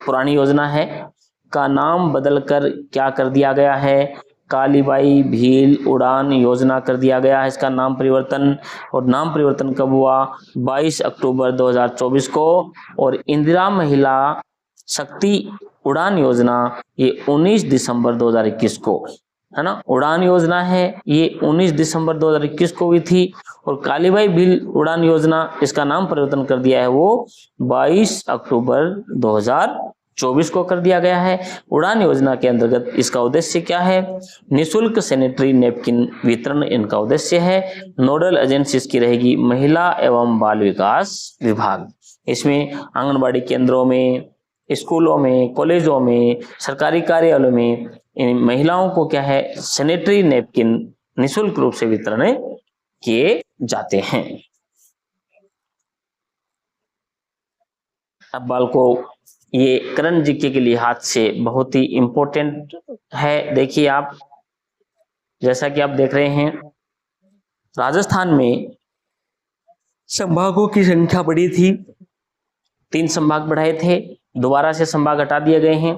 पुरानी योजना है, का नाम बदलकर क्या कर दिया गया है? कालीबाई भील उड़ान योजना कर दिया गया है इसका नाम परिवर्तन। और नाम परिवर्तन कब हुआ? 22 अक्टूबर 2024 को। और इंदिरा महिला शक्ति उड़ान योजना ये 19 दिसंबर 2021 को, है ना, उड़ान योजना है ये 19 दिसंबर 2021 को हुई थी। और कालीबाई भील उड़ान योजना इसका नाम परिवर्तन कर दिया है वो 22 अक्टूबर 2024 को कर दिया गया है। उड़ान योजना के अंतर्गत इसका उद्देश्य क्या है? निशुल्क सैनिटरी नैपकिन वितरण इनका उद्देश्य है। नोडल एजेंसी इसकी रहेगी महिला एवं बाल विकास विभाग। इसमें आंगनबाड़ी केंद्रों में, स्कूलों में, कॉलेजों में, सरकारी कार्यालयों में इन महिलाओं को क्या है, सैनिटरी नैपकिन निःशुल्क रूप से वितरण किए जाते हैं। अब बालको ये करंट जीके के लिहाज से बहुत ही इंपॉर्टेंट है। देखिए आप, जैसा कि आप देख रहे हैं राजस्थान में संभागों की संख्या बढ़ी थी, 3 संभाग बढ़ाए थे, दोबारा से संभाग हटा दिए गए हैं,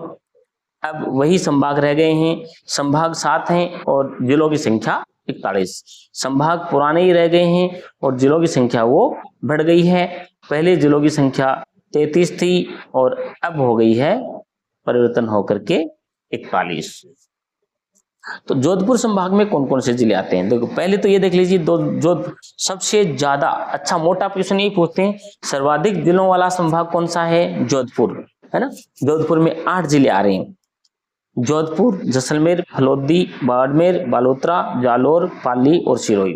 अब वही संभाग रह गए हैं। संभाग 7 हैं और जिलों की संख्या 41। संभाग पुराने ही रह गए हैं और जिलों की संख्या वो बढ़ गई है। पहले जिलों की संख्या 33 थी और अब हो गई है परिवर्तन होकर के 41। तो जोधपुर संभाग में कौन कौन से जिले आते हैं? देखो पहले तो ये देख लीजिए, जो सबसे ज्यादा अच्छा मोटा क्वेश्चन यही पूछते हैं, सर्वाधिक जिलों वाला संभाग कौन सा है? जोधपुर, है ना। जोधपुर में 8 जिले आ रहे हैं, जोधपुर, जैसलमेर, फलोदी, बाड़मेर, बालोतरा, जालोर, पाली और सिरोही।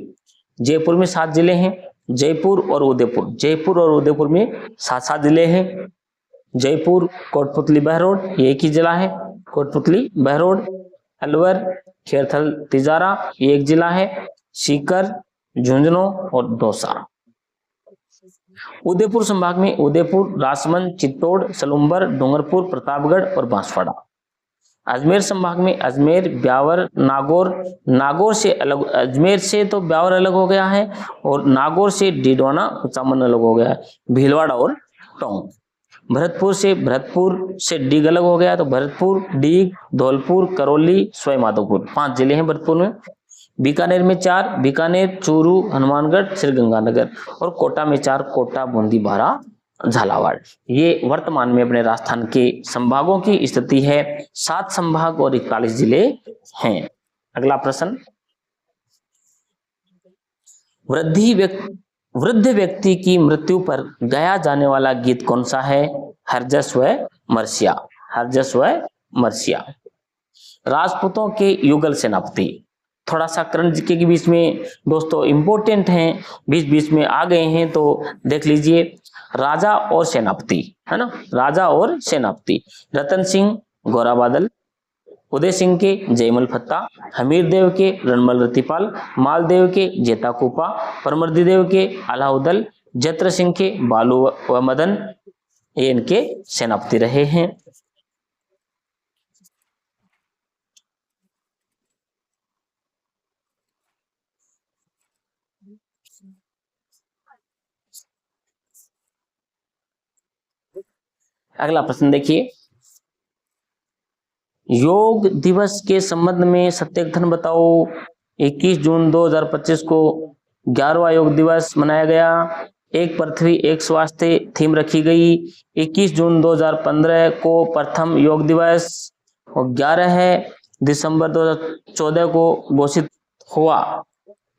जयपुर में 7 जिले हैं, जयपुर और उदयपुर, जयपुर और उदयपुर में 7 जिले हैं। जयपुर, कोटपुतली, बहरोड ये एक ही जिला है, कोटपुतली, बहरोड, अलवर, खेरथल, तिजारा ये एक जिला है, सीकर, झुंझुनू और दौसा। उदयपुर संभाग में उदयपुर, राजसमंद, चित्तौड़, सलुम्बर, डूंगरपुर, प्रतापगढ़ और बांसवाड़ा। अजमेर संभाग में अजमेर, ब्यावर, नागौर, नागौर से अलग, अजमेर से तो ब्यावर अलग हो गया है और नागौर से डीडवाना, कुचामन अलग हो गया है, भीलवाड़ा और टोंक। भरतपुर से डीग अलग हो गया, तो भरतपुर, डीग, धौलपुर, करौली, सवाई माधोपुर 5 जिले हैं भरतपुर में। बीकानेर में 4, बीकानेर, चूरू, हनुमानगढ़, श्रीगंगानगर और कोटा में 4, कोटा, बूंदी, बारा, झालावाड़। ये वर्तमान में अपने राजस्थान के संभागों की स्थिति है। 7 संभाग और 41 जिले हैं। अगला प्रश्न, वृद्ध व्यक्ति की मृत्यु पर गाया जाने वाला गीत कौन सा है? हरजस व मरसिया, हरजस व मरसिया। राजपूतों के युगल सेनापति, थोड़ा सा करंट जीके के बीच में दोस्तों इंपॉर्टेंट हैं, बीच बीच में आ गए हैं तो देख लीजिए। राजा और सेनापति, है ना, राजा और सेनापति। रतन सिंह गोरा बादल, उदय सिंह के जयमल फत्ता, हमीर देव के रणमल रतिपाल, मालदेव के जेता कुपा, परमर्दी देव के अलाउदल, जत्र सिंह के बालू व मदन, ये इनके सेनापति रहे हैं। अगला प्रश्न देखिए, योग दिवस के संबंध में सत्य कथन बताओ। 21 जून 2025 को 11वां योग दिवस मनाया गया। एक पृथ्वी एक स्वास्थ्य थीम रखी गई। 21 जून 2015 को प्रथम योग दिवस और 11 दिसंबर 2014 को घोषित हुआ।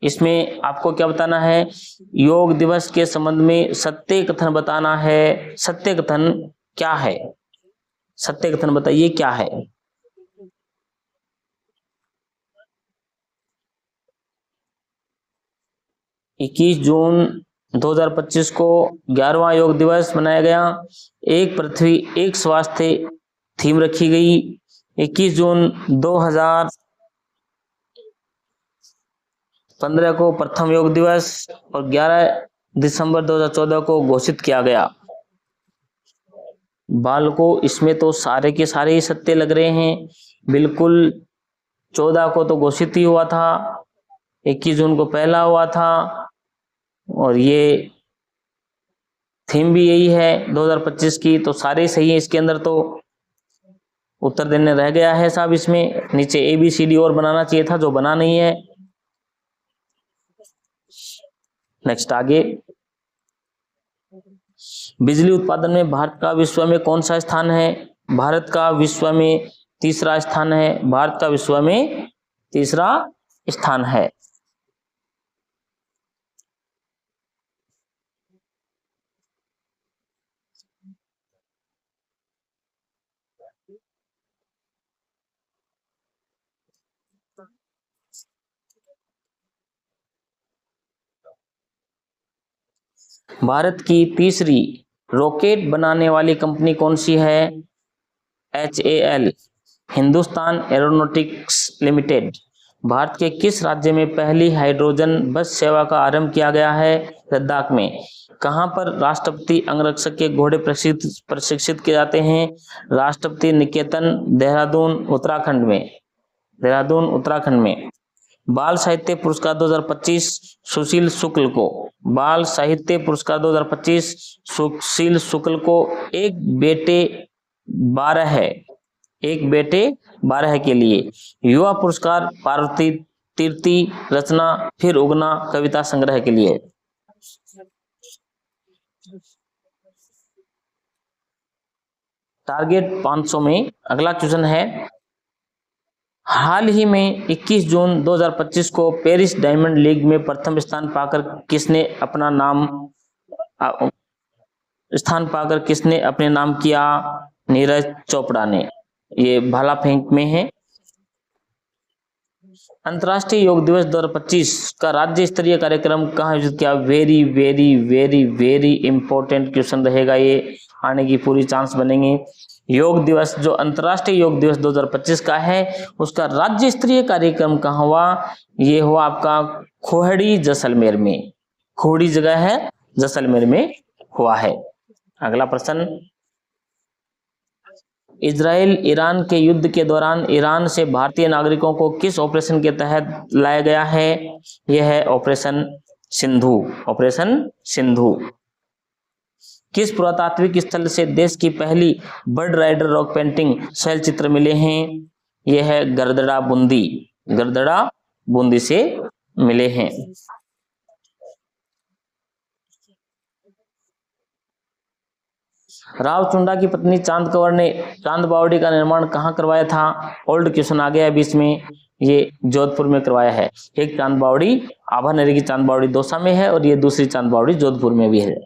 इसमें आपको क्या बताना है, योग दिवस के संबंध में सत्य कथन बताना है। सत्य कथन क्या है, सत्य कथन बताइए क्या है। इक्कीस जून 2025 को 11वां योग दिवस मनाया गया। एक पृथ्वी एक स्वास्थ्य थीम रखी गई। 21 जून 2015 को प्रथम योग दिवस और 11 दिसंबर 2014 को घोषित किया गया। बालकों, इसमें तो सारे के सारे ही सत्य लग रहे हैं। बिल्कुल 14 को तो घोषित ही हुआ था, 21 जून को पहला हुआ था और ये थीम भी यही है 2025 की, तो सारे सही है। इसके अंदर तो उत्तर देने रह गया है साहब, इसमें नीचे ABCD और बनाना चाहिए था, जो बना नहीं है। नेक्स्ट आगे, बिजली उत्पादन में भारत का विश्व में कौन सा स्थान है। भारत का विश्व में तीसरा स्थान है। भारत का विश्व में तीसरा स्थान है। भारत की तीसरी रॉकेट बनाने वाली कंपनी कौन सी है। HAL, Hindustan aeronautics limited. Bharat के किस राज्य में पहली हाइड्रोजन बस सेवा का आरंभ किया गया है। लद्दाख में। कहां पर राष्ट्रपति अंगरक्षक के घोड़े प्रशिक्षित किए जाते हैं। राष्ट्रपति निकेतन, देहरादून उत्तराखंड में। देहरादून उत्तराखंड में। बाल साहित्य पुरस्कार 2025 सुशील शुक्ल को। बाल साहित्य पुरस्कार 2025 सुशील शुक्ल को एक बेटे 12 है, एक बेटे 12 के लिए। युवा पुरस्कार पार्वती तीर्थी रचना फिर उगना कविता संग्रह के लिए। टारगेट 500 में अगला क्वेश्चन है, हाल ही में 21 जून 2025 को पेरिस डायमंड लीग में प्रथम स्थान पाकर किसने अपने नाम किया। नीरज चोपड़ा ने। ये भाला फेंक में है। अंतर्राष्ट्रीय योग दिवस 2025 का राज्य स्तरीय कार्यक्रम कहाँ आयोजित किया। Very very very very important question रहेगा, ये आने की पूरी चांस बनेंगे। योग दिवस, जो अंतर्राष्ट्रीय योग दिवस 2025 का है, उसका राज्य स्तरीय कार्यक्रम कहाँ हुआ। ये हुआ आपका खोहड़ी जैसलमेर में। खोहड़ी जगह है, जैसलमेर में हुआ है। अगला प्रश्न, इजराइल ईरान के युद्ध के दौरान ईरान से भारतीय नागरिकों को किस ऑपरेशन के तहत लाया गया है। यह है ऑपरेशन सिंधु। ऑपरेशन सिंधु। किस पुरातात्विक स्थल से देश की पहली बर्ड राइडर रॉक पेंटिंग शैल चित्र मिले हैं। यह है गरदड़ा बूंदी। गरदड़ा बूंदी से मिले हैं। राव चुंडा की पत्नी चांद कंवर ने चांद बावड़ी का निर्माण कहाँ करवाया था। ओल्ड क्वेश्चन आ गया बीच में, ये जोधपुर में करवाया है। एक चांद बावड़ी आभा नदी की चांद बावड़ी दौसा में है और ये दूसरी चांद बावड़ी जोधपुर में भी है।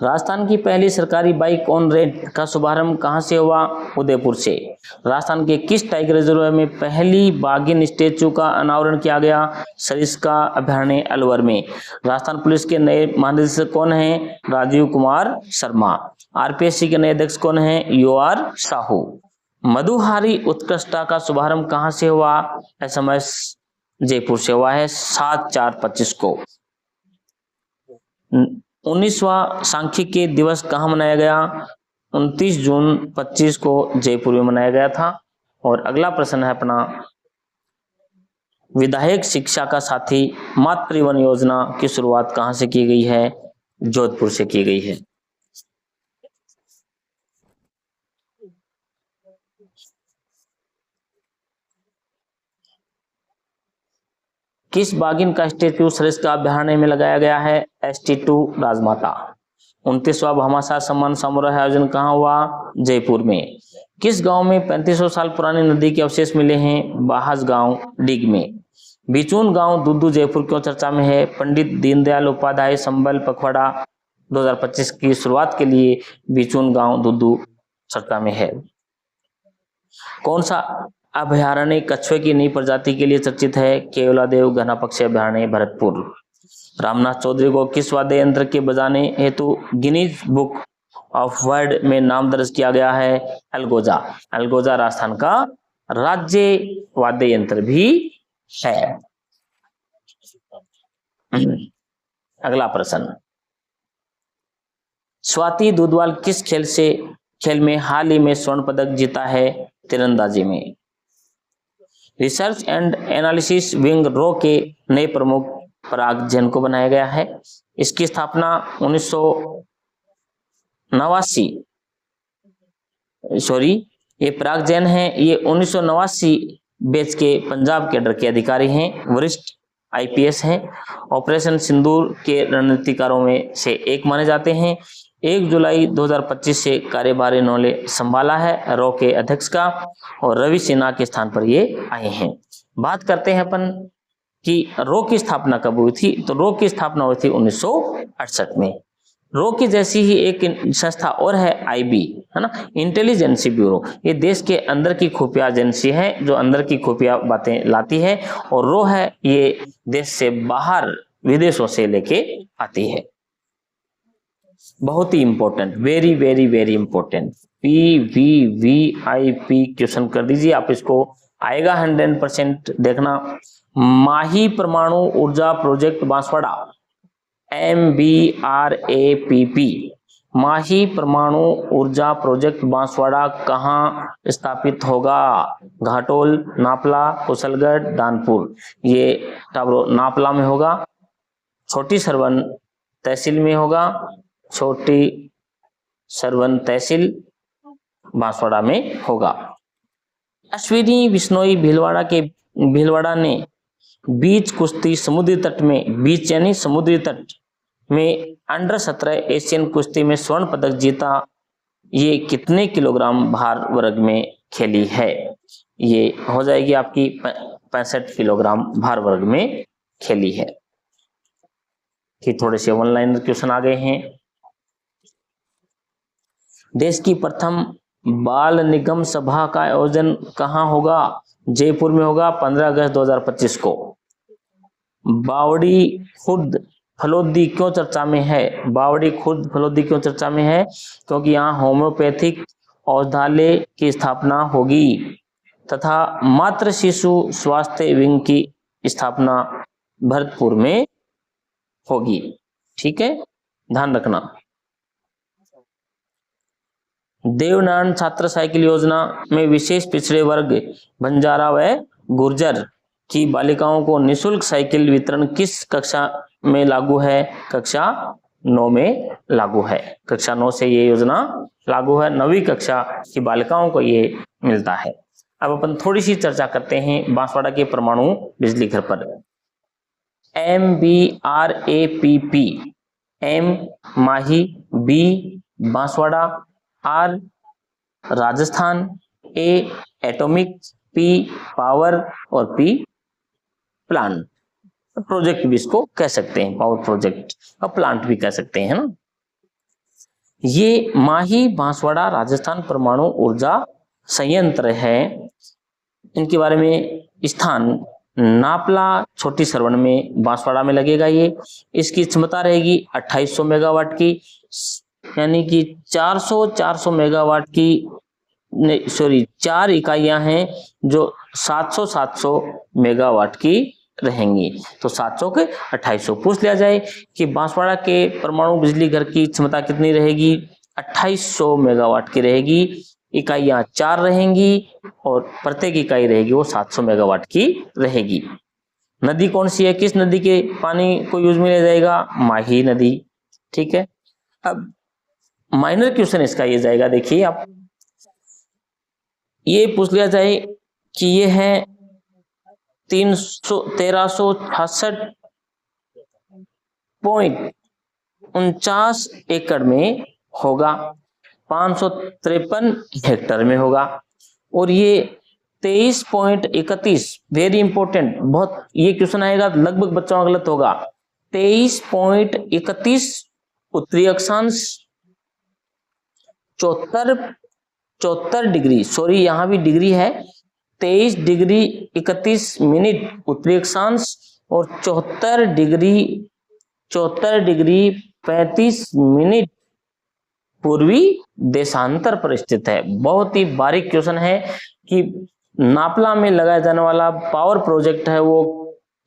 राजस्थान की पहली सरकारी बाइक ऑन रेंट का शुभारंभ कहां से हुआ। उदयपुर से। राजस्थान के किस टाइगर रिजर्व में पहली बाघिन स्टेचू का अनावरण किया गया। सरिस्का अभयारण्य अलवर में। राजस्थान पुलिस के नए महानिदेशक कौन हैं। राजीव कुमार शर्मा। RPSC के नए अध्यक्ष कौन हैं। UR साहू। मधुहारी उत्कृष्टता का शुभारंभ कहां से हुआ। SMS जयपुर से हुआ है 7/4/25 को। 19वां सांख्यिकी दिवस कहाँ मनाया गया। 29 जून 25 को जयपुर में मनाया गया था। और अगला प्रश्न है अपना, विधायक शिक्षा का साथी मातृ परिवहन योजना की शुरुआत कहां से की गई है? जोधपुर से की गई है। किस बाघिन का स्टेच्यू सरिस्का अभयारण्य में लगाया गया है? ST2 राजमाता। 29वां भामाशाह सम्मान समारोह आयोजन कहाँ हुआ? जयपुर में। किस गांव में 3500 साल पुरानी नदी के अवशेष मिले हैं? बाहस गांव डिग में। बिचून गांव दुद्दू जयपुर क्यों चर्चा में है? पंडित दीनदयाल उपाध्याय संबल पखवाड़ा 2025 की शुरुआत के लिए बिचून गांव दुद्दू चर्चा में है। कौन सा अभयारण्य कछुए की नई प्रजाति के लिए चर्चित है? केवलादेव घना पक्षी अभयारण्य भरतपुर। रामनाथ चौधरी को किस वाद्य यंत्र के बजाने हेतु गिनीज बुक ऑफ वर्ल्ड में नाम दर्ज किया गया है? अलगोजा। अलगोजा राजस्थान का राज्य वाद्य यंत्र भी है। अगला प्रश्न, स्वाति दुधवाल किस खेल में हाल ही में स्वर्ण पदक जीता है? तीरंदाजी में। रिसर्च एंड एनालिसिस विंग रो के नए प्रमुख पराग जैन को बनाया गया है। इसकी स्थापना 1989 ये पराग जैन है, ये 1989 बैच के पंजाब कैडर के अधिकारी हैं, वरिष्ठ IPS हैं। ऑपरेशन सिंदूर के रणनीतिकारों में से एक माने जाते हैं। 1 जुलाई 2025 से कार्यभार इन्होंने संभाला है रो के अध्यक्ष का, और रवि सिन्हा के स्थान पर ये आए हैं। बात करते हैं अपन कि रो की स्थापना कब हुई थी, तो रो की स्थापना हुई थी 1968 में। रो की जैसी ही एक संस्था और है IB, है ना, इंटेलिजेंसी ब्यूरो। ये देश के अंदर की खुफिया एजेंसी है जो अंदर की खुफिया बातें लाती है, और रो है ये देश से बाहर विदेशों से लेके आती है। बहुत ही important, very very very important, PVVIP question कर दीजिए आप इसको, आएगा 100% देखना। माही परमाणु ऊर्जा प्रोजेक्ट बांसवाड़ा MBRAPP, माही परमाणु ऊर्जा प्रोजेक्ट बांसवाड़ा कहाँ स्थापित होगा? घाटोल, नापला, कुशलगढ़, दानपुर। ये नापला में होगा, छोटी सरवन तहसील में होगा, छोटी सरवन तहसील बांसवाड़ा में होगा। अश्विनी बिश्नोई भीलवाड़ा ने बीच कुश्ती समुद्री तट में, बीच यानी समुद्री तट में अंडर 17 एशियन कुश्ती में स्वर्ण पदक जीता। ये कितने किलोग्राम भार वर्ग में खेली है? ये हो जाएगी आपकी 65 किलोग्राम भार वर्ग में खेली है। कि थोड़े से वन लाइनर क्वेश्चन आ गए हैं। देश की प्रथम बाल निगम सभा का आयोजन कहाँ होगा? जयपुर में होगा 15 अगस्त 2025 को। बावड़ी खुर्द फलोदी क्यों चर्चा में है? बावड़ी खुर्द फलोदी क्यों चर्चा में है? क्योंकि यहाँ होम्योपैथिक औषधालय की स्थापना होगी तथा मातृ शिशु स्वास्थ्य विंग की स्थापना भरतपुर में होगी। ठीक है, ध्यान रखना। देवनारायण छात्र साइकिल योजना में विशेष पिछड़े वर्ग बंजारा व गुर्जर की बालिकाओं को निःशुल्क साइकिल वितरण किस कक्षा में लागू है? कक्षा 9 में लागू है। कक्षा 9 से ये योजना लागू है, 9वीं कक्षा की बालिकाओं को ये मिलता है। अब अपन थोड़ी सी चर्चा करते हैं बांसवाड़ा के परमाणु बिजली घर पर। MBRAPP, M Mahi, B Banswara, R Rajasthan, A atomic, P power और P प्लांट। प्रोजेक्ट भी इसको कह सकते हैं, पावर प्रोजेक्ट और प्लांट भी कह सकते हैं ना। ये माही बांसवाड़ा राजस्थान परमाणु ऊर्जा संयंत्र है। इनके बारे में स्थान नापला छोटी सरवण में बांसवाड़ा में लगेगा। ये इसकी क्षमता रहेगी 2800 मेगावाट की, यानी कि 400 मेगावाट की, सॉरी 4 इकाइयां हैं जो 700 मेगावाट की रहेंगी। तो 700 के 2800 पूछ लिया जाए कि बांसवाड़ा के परमाणु बिजली घर की क्षमता कितनी रहेगी? 2800 मेगावाट की रहेगी। इकाइयां 4 रहेंगी और प्रत्येक इकाई रहेगी वो 700 मेगावाट की रहेगी। नदी कौन सी है, किस नदी के पानी को यूज में लिया जाएगा, माही नदी। ठीक है, अब माइनर क्वेश्चन इसका ये जाएगा, देखिए आप, ये पूछ लिया जाए कि ये है 1369.49 एकड़ में होगा, 553 हेक्टर में होगा, और ये 23.31, वेरी इंपॉर्टेंट, बहुत ये क्वेश्चन आएगा लगभग बच्चों का गलत होगा, 23.31 उत्तरी अक्षांश, 74 डिग्री, सॉरी यहां भी डिग्री है, 23 डिग्री 31 मिनट उत्तरी अक्षांश और 74 डिग्री 35 मिनट पूर्वी देशांतर पर स्थित है। बहुत ही बारीक क्वेश्चन है कि नापला में लगाया जाने वाला पावर प्रोजेक्ट है वो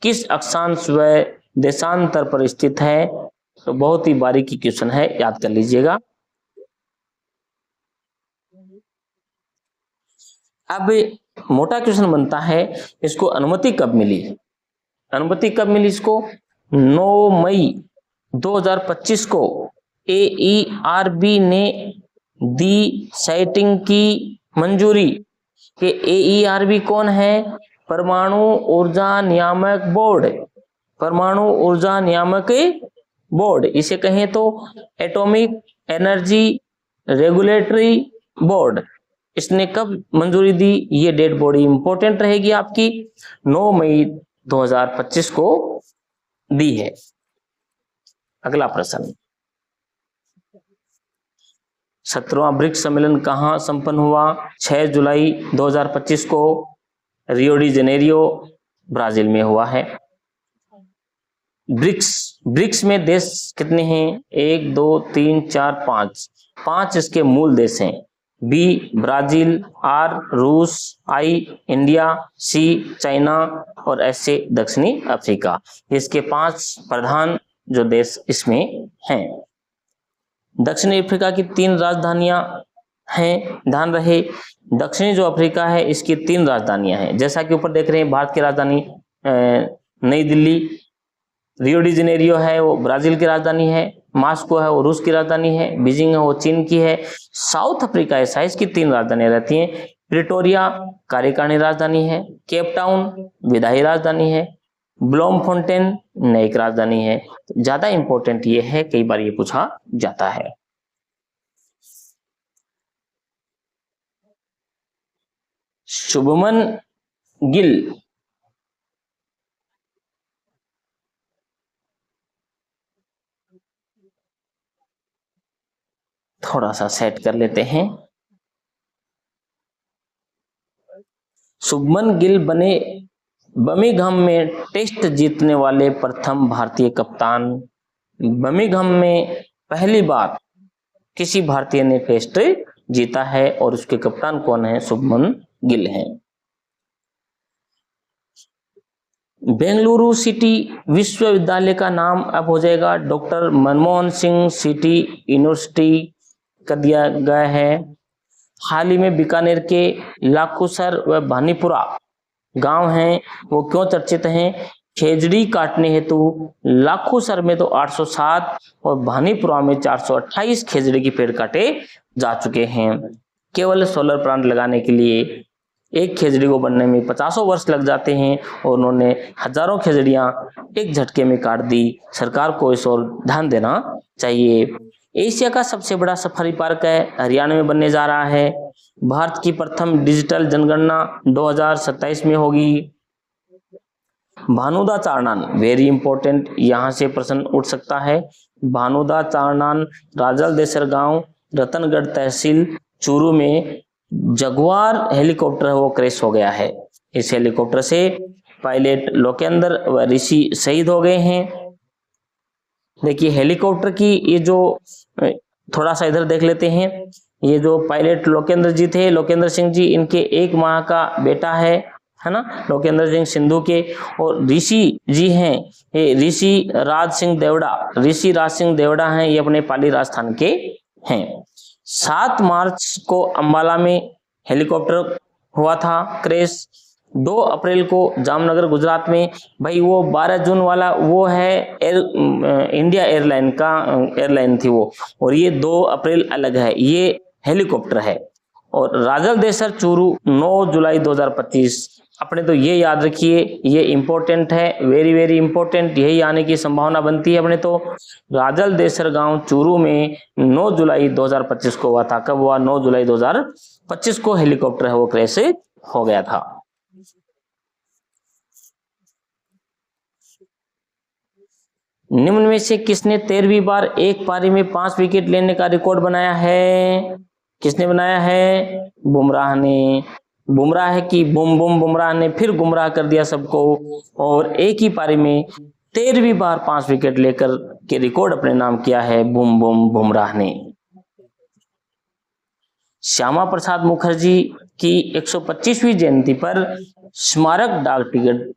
किस अक्षांश व देशांतर पर स्थित है, तो बहुत ही बारीकी क्वेश्चन है, याद कर लीजिएगा। अब मोटा क्वेश्चन बनता है, इसको अनुमति कब मिली, अनुमति कब मिली इसको, 9 मई 2025 को AERB ने दी साइटिंग की मंजूरी। कि AERB कौन है, परमाणु ऊर्जा नियामक बोर्ड, परमाणु ऊर्जा नियामक बोर्ड, इसे कहें तो एटॉमिक एनर्जी रेगुलेटरी बोर्ड। इसने कब मंजूरी दी, ये डेट बॉडी इंपॉर्टेंट रहेगी आपकी, 9 मई 2025 को दी है। अगला प्रश्न, 17वां ब्रिक्स सम्मेलन कहां संपन्न हुआ, 6 जुलाई 2025 को रियो डी जेनेरियो ब्राजील में हुआ है। ब्रिक्स में देश कितने हैं, 1 2 3 4 5 इसके मूल देश हैं, बी ब्राजील, आर रूस, आई इंडिया, सी चाइना और एस से दक्षिणी अफ्रीका। इसके 5 प्रधान जो देश इसमें हैं। दक्षिणी अफ्रीका की 3 राजधानियां हैं, ध्यान रहे, दक्षिणी जो अफ्रीका है इसकी 3 राजधानियां हैं, जैसा कि ऊपर देख रहे हैं, भारत की राजधानी नई दिल्ली, रियो डी जेनेरियो है वो ब्राजील की राजधानी है, मॉस्को है वो रूस की राजधानी है, बीजिंग है वो चीन की है, साउथ अफ्रीका ऐसा है इसकी 3 राजधानियां रहती हैं, प्रिटोरिया कार्यकारिणी राजधानी है, केप टाउन विधायी राजधानी है, ब्लोमफोंटेन न्यायिक राजधानी है। तो ज्यादा इंपॉर्टेंट ये है, कई बार ये पूछा जाता है। शुभमन गिल थोड़ा सा सेट कर लेते हैं। शुभमन गिल बने बर्मिंघम में टेस्ट जीतने वाले प्रथम भारतीय कप्तान। बर्मिंघम में पहली बार किसी भारतीय ने टेस्ट जीता है और उसके कप्तान कौन है, शुभमन गिल हैं। बेंगलुरु सिटी विश्वविद्यालय का नाम अब हो जाएगा doctor Manmohan Singh city university कर दिया गया है। हाल ही में बीकानेर के लाखूसर व भानीपुरा गांव हैं वो क्यों चर्चित हैं, खेजड़ी काटने हेतु लाखूसर में तो 807 और भानीपुरा में 428 खेजड़ी के पेड़ काटे जा चुके हैं। केवल सोलर प्लांट लगाने के लिए एक खेजड़ी को बनने में 50 वर्ष लग जाते हैं और उन्होंने हजारों खेजड़ियां एक झटके में काट दी। सरकार को इस ओर ध्यान देना चाहिए। एशिया का सबसे बड़ा सफारी पार्क है हरियाणा में बनने जा रहा है। भारत की प्रथम डिजिटल जनगणना 2027 में होगी। भानुदा चारणान वेरी इंपॉर्टेंट, यहां से प्रश्न उठ सकता है। भानुदा चारणान राजल देसर गांव रतनगढ़ तहसील चूरू में जगुआर हेलीकॉप्टर वो क्रैश हो गया है। इस हेलीकॉप्टर से पायलट लोकेंद्र व ऋषि शहीद हो गए हैं। देखिए हेलीकॉप्टर की ये जो थोड़ा सा इधर देख लेते हैं, ये जो पायलट लोकेंद्र जी थे, लोकेंद्र सिंह जी, इनके 1 माह का बेटा है ना, लोकेंद्र सिंह सिंधु के। और ऋषि जी हैं ये ऋषि राज सिंह देवड़ा हैं, ये अपने पाली राजस्थान के हैं। 7 मार्च को अंबाला में हेलीकॉप्टर हुआ था क्रैश 2 अप्रैल को जामनगर गुजरात में, भाई वो 12 जून वाला वो है इंडिया एयरलाइन का एयरलाइन थी वो, और ये 2 अप्रैल अलग है, ये हेलीकॉप्टर है। और राजल देसर चूरू 9 जुलाई 2025, अपने तो ये याद रखिए, ये इंपॉर्टेंट है, वेरी वेरी इंपॉर्टेंट, यही आने की संभावना बनती है अपने तो। राजल देसर गांव चूरू में 9 जुलाई 2025 को हुआ था। कब हुआ? 9 जुलाई 2025 को हेलीकॉप्टर है वो क्रैश हो गया था। निम्न में से किसने 13वीं बार एक पारी में 5 विकेट लेने का रिकॉर्ड बनाया है? किसने बनाया है? बुमराह ने। बुमराह की बुम बुम बुमराह ने फिर गुमराह कर दिया सबको, और एक ही पारी में 13वीं बार 5 विकेट लेकर के रिकॉर्ड अपने नाम किया है बुम बुम बुमराह ने। श्यामा प्रसाद मुखर्जी की 125वीं जयंती पर स्मारक डाक टिकट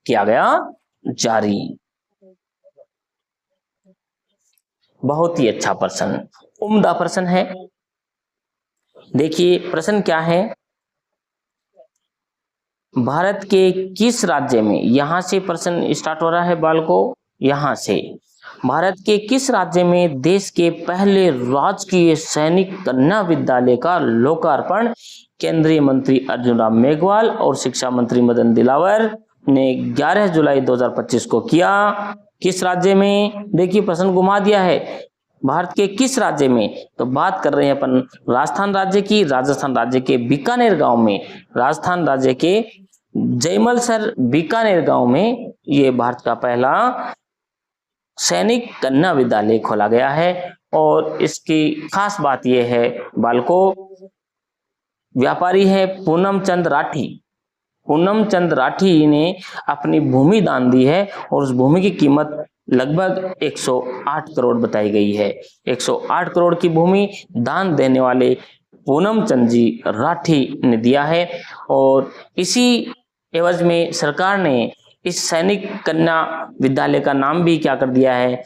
किया गया जारी। बहुत ही अच्छा प्रश्न, उम्दा प्रश्न है। देखिए प्रश्न क्या है, भारत के किस राज्य में, यहां से प्रश्न स्टार्ट हो रहा है बालकों, यहां से, भारत के किस राज्य में देश के पहले राजकीय सैनिक कन्या विद्यालय का लोकार्पण केंद्रीय मंत्री अर्जुन राम मेघवाल और शिक्षा मंत्री मदन दिलावर ने 11 जुलाई 2025 को किया? किस राज्य में? देखिए प्रश्न घुमा दिया है, भारत के किस राज्य में, तो बात कर रहे हैं अपन राजस्थान राज्य की, राजस्थान राज्य के बीकानेर गांव में, राजस्थान राज्य के जयमलसर बीकानेर गांव में ये भारत का पहला सैनिक कन्या विद्यालय खोला गया है। और इसकी खास बात यह है बालकों, व्यापारी है पूनम चंद राठी। पूनम चंद राठी ने अपनी भूमि दान दी है और उस भूमि की कीमत लगभग 108 करोड़ बताई गई है। 108 करोड़ की भूमि दान देने वाले पूनम चंद जी राठी ने दिया है, और इसी एवज में सरकार ने इस सैनिक कन्या विद्यालय का नाम भी क्या कर दिया है,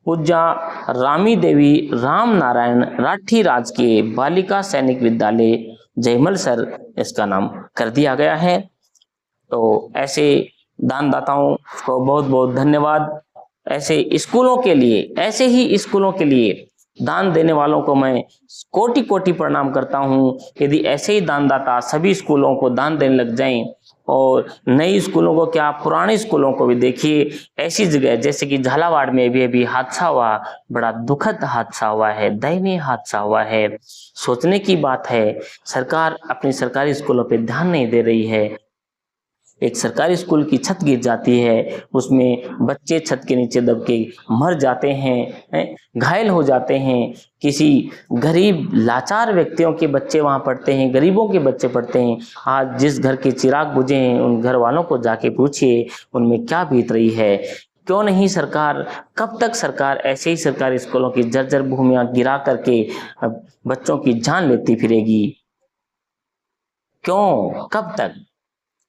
पूज्या रामी देवी राम नारायण राठी राजकीय बालिका सैनिक विद्यालय जयमलसर, इसका नाम कर दिया गया है। तो ऐसे दानदाताओं को बहुत बहुत धन्यवाद। ऐसे स्कूलों के लिए, ऐसे ही स्कूलों के लिए दान देने वालों को मैं कोटि कोटि प्रणाम करता हूं। यदि ऐसे ही दानदाता सभी स्कूलों को दान देने लग जाएं, और नई स्कूलों को क्या पुराने स्कूलों को भी देखिए, ऐसी जगह जैसे कि झालावाड़ में भी अभी हादसा हुआ, बड़ा दुखद हादसा हुआ है, दयनीय हादसा हुआ है। सोचने की बात है, सरकार अपनी सरकारी स्कूलों पे ध्यान नहीं दे रही है। एक सरकारी स्कूल की छत गिर जाती है, उसमें बच्चे छत के नीचे दब के मर जाते हैं, घायल हो जाते हैं। किसी गरीब लाचार व्यक्तियों के बच्चे वहां पढ़ते हैं, गरीबों के बच्चे पढ़ते हैं। आज जिस घर के चिराग बुझे हैं, उन घर वालों को जाके पूछिए उनमें क्या बीत रही है। क्यों नहीं सरकार, कब तक सरकार ऐसे ही सरकारी स्कूलों की जर्जर भूमियां गिरा करके बच्चों की जान लेती फिरेगी? क्यों, कब तक?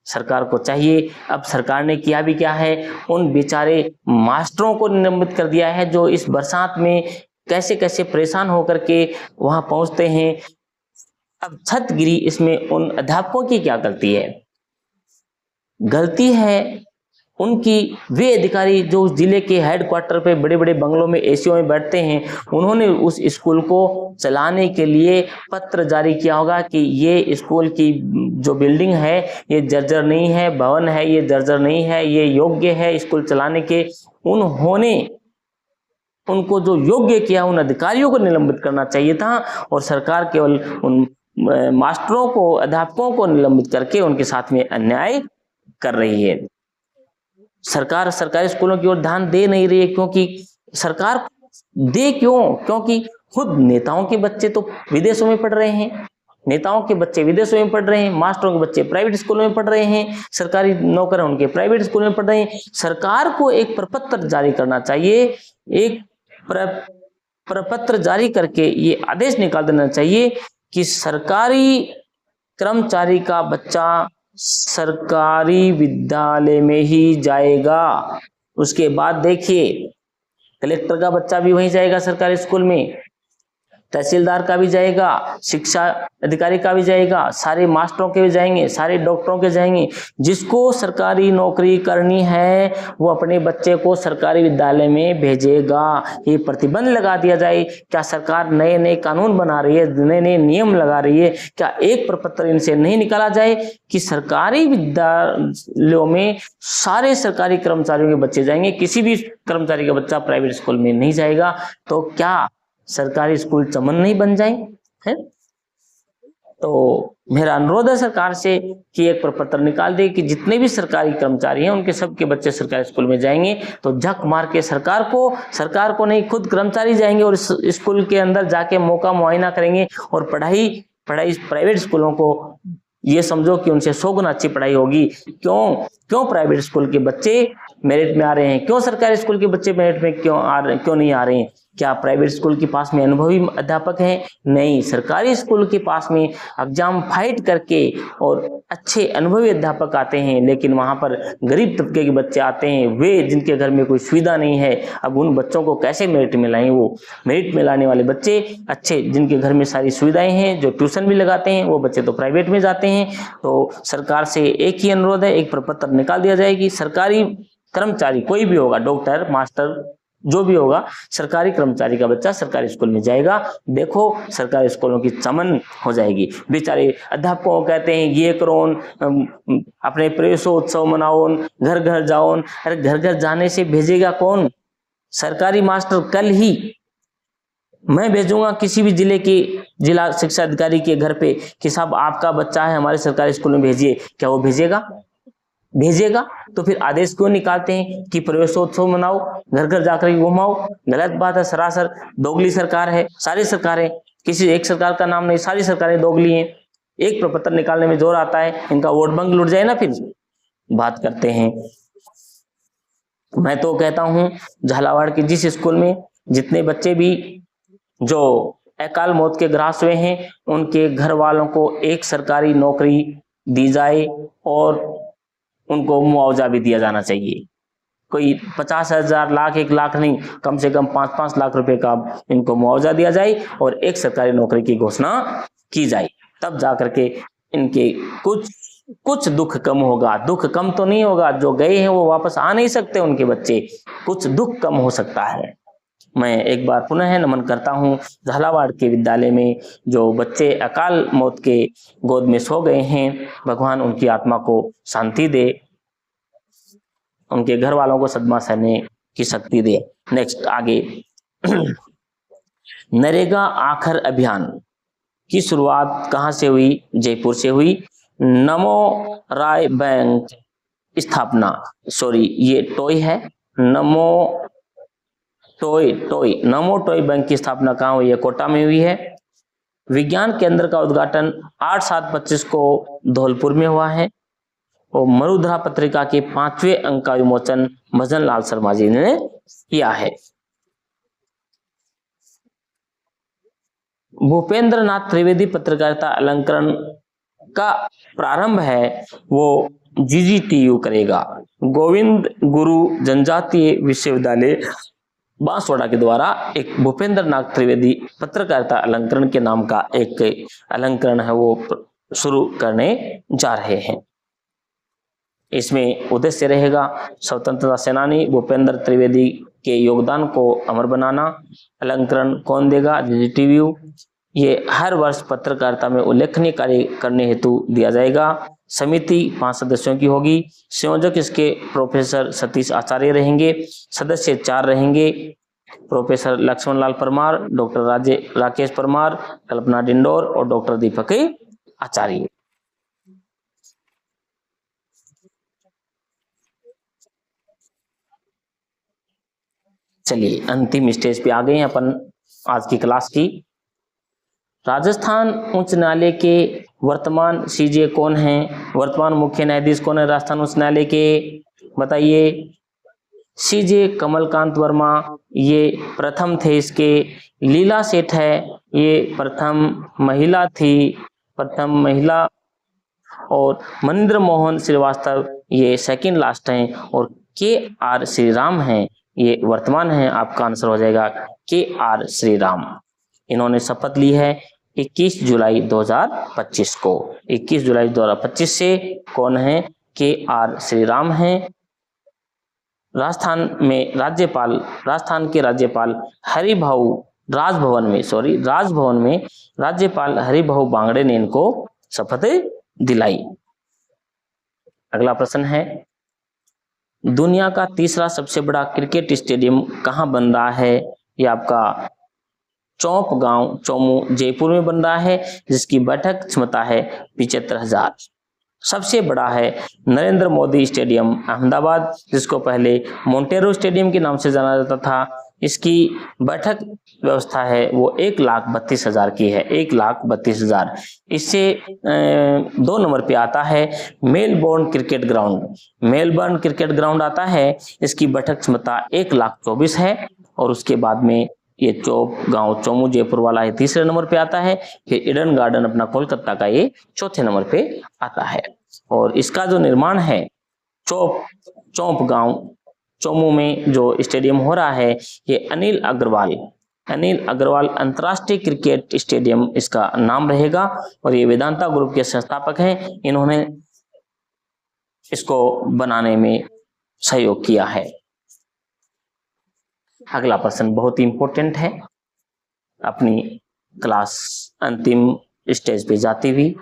सरकार को चाहिए, अब सरकार ने किया भी क्या है, उन बेचारे मास्टरों को निलंबित कर दिया है जो इस बरसात में कैसे कैसे परेशान होकर के वहां पहुंचते हैं। अब छत गिरी, इसमें उन अध्यापकों की क्या गलती है? गलती है उनकी, वे अधिकारी जो उस जिले के हेडक्वार्टर पे बड़े बड़े बंगलों में एसीओ में बैठते हैं, उन्होंने उस स्कूल को चलाने के लिए पत्र जारी किया होगा कि ये स्कूल की जो बिल्डिंग है ये जर्जर नहीं है, भवन है ये जर्जर नहीं है, ये योग्य है स्कूल चलाने के। उन्होंने उनको जो योग्य किया, उन अधिकारियों को निलंबित करना चाहिए था, और सरकार केवल उन मास्टरों को, अध्यापकों को निलंबित करके उनके साथ में अन्याय कर रही है। सरकार सरकारी स्कूलों की ओर ध्यान दे नहीं रही है, क्योंकि सरकार दे क्यों? क्योंकि खुद नेताओं के बच्चे तो विदेशों में पढ़ रहे हैं, नेताओं के बच्चे विदेशों में पढ़ रहे हैं, मास्टरों के बच्चे प्राइवेट स्कूलों में पढ़ रहे हैं, सरकारी नौकर हैं उनके प्राइवेट स्कूलों में पढ़ रहे हैं। सरकार को एक प्रपत्र जारी करना चाहिए, एक प्रपत्र जारी करके ये आदेश निकाल देना चाहिए कि सरकारी कर्मचारी का बच्चा सरकारी विद्यालय में ही जाएगा। उसके बाद देखिए कलेक्टर का बच्चा भी वहीं जाएगा सरकारी स्कूल में, तहसीलदार का भी जाएगा, शिक्षा अधिकारी का भी जाएगा, सारे मास्टरों के भी जाएंगे, सारे डॉक्टरों के जाएंगे। जिसको सरकारी नौकरी करनी है वो अपने बच्चे को सरकारी विद्यालय में भेजेगा। ये प्रतिबंध लगा दिया जाए। क्या सरकार नए नए कानून बना रही है, नए नए नियम लगा रही है? क्या एक प्रपत्र इनसे नहीं निकाला जाए कि सरकारी विद्यालयों में सारे सरकारी कर्मचारियों के बच्चे जाएंगे, किसी भी कर्मचारी का बच्चा प्राइवेट स्कूल में नहीं जाएगा? तो क्या सरकारी स्कूल चमन नहीं बन जाए? है? तो मेरा अनुरोध है सरकार से कि एक प्रपत्र निकाल दे कि जितने भी सरकारी कर्मचारी हैं उनके सबके बच्चे सरकारी स्कूल में जाएंगे। तो झक मार के सरकार को नहीं, खुद कर्मचारी जाएंगे और स्कूल के अंदर जाके मौका मुआयना करेंगे और पढ़ाई प्राइवेट स्कूलों को ये समझो कि उनसे 100 गुना अच्छी पढ़ाई होगी। क्यों प्राइवेट स्कूल के बच्चे मेरिट में आ रहे हैं? क्यों सरकारी स्कूल के बच्चे मेरिट में क्यों नहीं आ रहे हैं? क्या प्राइवेट स्कूल के पास में अनुभवी अध्यापक हैं? नहीं, सरकारी स्कूल के पास में एग्जाम फाइट करके और अच्छे अनुभवी अध्यापक आते हैं, लेकिन वहां पर गरीब तबके के बच्चे आते हैं, वे जिनके घर में कोई सुविधा नहीं है। अब उन बच्चों को कैसे मेरिट में लाएं? वो मेरिट में लाने वाले बच्चे अच्छे, जिनके घर में सारी सुविधाएं हैं, जो ट्यूशन भी लगाते हैं, वो बच्चे तो प्राइवेट में जाते हैं। तो सरकार से एक ही अनुरोध है, एक प्रपत्र निकाल दिया जाए कि सरकारी कर्मचारी कोई भी होगा, डॉक्टर, मास्टर, जो भी होगा, सरकारी कर्मचारी का बच्चा सरकारी स्कूल में जाएगा। देखो सरकारी स्कूलों की चमन हो जाएगी। बेचारे अध्यापकों को कहते हैं ये करो, अपने प्रवेशोत्सव मनाओ, घर घर जाओ। अरे घर घर जाने से भेजेगा कौन? सरकारी मास्टर कल ही मैं भेजूंगा किसी भी जिले के जिला शिक्षा अधिकारी के घर पे कि साहब आपका बच्चा है हमारे सरकारी स्कूल में भेजिए। क्या वो भेजेगा? तो फिर आदेश क्यों निकालते हैं कि प्रवेशोत्सव मनाओ, घर घर जाकर घुमाओ? गलत बात है, सरासर दोगली सरकार है। सारी सरकारें, किसी एक सरकार का नाम नहीं, सारी सरकारें दोगली हैं। एक प्रपत्र निकालने में जोर आता है, इनका वोट बैंक लुट जाए ना, फिर बात करते हैं। मैं तो कहता हूं झालावाड़ के जिस स्कूल में जितने बच्चे भी जो अकाल मौत के ग्रास हुए हैं, उनके घर वालों को एक सरकारी नौकरी दी जाए और उनको मुआवजा भी दिया जाना चाहिए। कोई 50,000, लाख, 1 लाख नहीं, कम से कम 5-5 लाख रुपए का इनको मुआवजा दिया जाए और एक सरकारी नौकरी की घोषणा की जाए। तब जाकर के इनके कुछ दुख कम होगा। दुख कम तो नहीं होगा, जो गए हैं वो वापस आ नहीं सकते, उनके बच्चे, कुछ दुख कम हो सकता है। मैं एक बार पुनः नमन करता हूं झालावाड़ के विद्यालय में जो बच्चे अकाल मौत के गोद में सो गए हैं। भगवान उनकी आत्मा को शांति दे, उनके घर वालों को सदमा सहने की शक्ति दे। नेक्स्ट आगे नरेगा आखर अभियान की शुरुआत कहां से हुई? जयपुर से हुई। नमो राय बैंक स्थापना, सॉरी ये टॉय है, नमो टॉय बैंक की स्थापना कहां हुई है? कोटा में हुई है। विज्ञान केंद्र का उद्घाटन 8/7/25 को धौलपुर में हुआ है और मरुधरा पत्रिका के 5वें अंक का विमोचन भजन लाल शर्मा जी ने किया है। भूपेंद्र नाथ त्रिवेदी पत्रकारिता अलंकरण का प्रारंभ है वो GGTU करेगा। गोविंद गुरु जनजातीय विश्वविद्यालय बांसवाड़ा के द्वारा एक भूपेंद्र नाथ त्रिवेदी पत्रकारिता अलंकरण के नाम का एक अलंकरण है वो शुरू करने जा रहे हैं। इसमें उद्देश्य रहेगा स्वतंत्रता सेनानी भूपेंद्र त्रिवेदी के योगदान को अमर बनाना। अलंकरण कौन देगा? GGTU। ये हर वर्ष पत्रकारिता में उल्लेखनीय कार्य करने हेतु दिया जाएगा। समिति 5 सदस्यों की होगी। संयोजक इसके प्रोफेसर सतीश आचार्य रहेंगे। सदस्य 4 रहेंगे, प्रोफेसर लक्ष्मण लाल परमार, डॉक्टर राकेश परमार, कल्पना डिंडोर और डॉक्टर दीपक आचार्य। चलिए अंतिम स्टेज पे आ गए हैं अपन आज की क्लास की। राजस्थान उच्च न्यायालय के वर्तमान CJ कौन हैं? वर्तमान मुख्य न्यायाधीश कौन है राजस्थान उच्च न्यायालय के? बताइए। CJ कमलकांत वर्मा, ये प्रथम थे इसके। लीला सेठ है, ये प्रथम महिला थी, प्रथम महिला। और मनिंद्र मोहन श्रीवास्तव ये सेकंड लास्ट हैं। और KR श्रीराम हैं, ये वर्तमान है। आपका आंसर हो जाएगा KR श्रीराम। इन्होंने शपथ ली है 21 जुलाई 2025 को। 21 जुलाई 2025 से कौन है? KR श्रीराम हैं। राजस्थान के राज्यपाल राजभवन में राज्यपाल हरिभाऊ बांगड़े ने इनको शपथ दिलाई। अगला प्रश्न है, दुनिया का तीसरा सबसे बड़ा क्रिकेट स्टेडियम कहां बन रहा है? ये आपका चौंपगांव चौमू जयपुर में बन रहा है, जिसकी बैठक क्षमता है 75,000। सबसे बड़ा है नरेंद्र मोदी स्टेडियम अहमदाबाद, जिसको पहले मोंटेरो स्टेडियम के नाम से जाना जाता था। इसकी बैठक व्यवस्था है वो 1,32,000 की है, 1,32,000। इससे 2 नंबर पे आता है मेलबोर्न क्रिकेट ग्राउंड आता है। इसकी बैठक क्षमता 1,24,000 है। और उसके बाद में ये चौपगांव चौमू जयपुर वाला है तीसरे नंबर पे आता है। फिर ईडन गार्डन अपना कोलकाता का ये चौथे नंबर पे आता है। और इसका जो निर्माण है चौपगांव चौमू में जो स्टेडियम हो रहा है, ये अनिल अग्रवाल अंतर्राष्ट्रीय क्रिकेट स्टेडियम इसका नाम रहेगा। और ये वेदांता ग्रुप के संस्थापक हैं, इन्होंने इसको बनाने में सहयोग किया है। अगला प्रश्न बहुत ही इंपॉर्टेंट है, अपनी क्लास अंतिम स्टेज पे जाती हुई।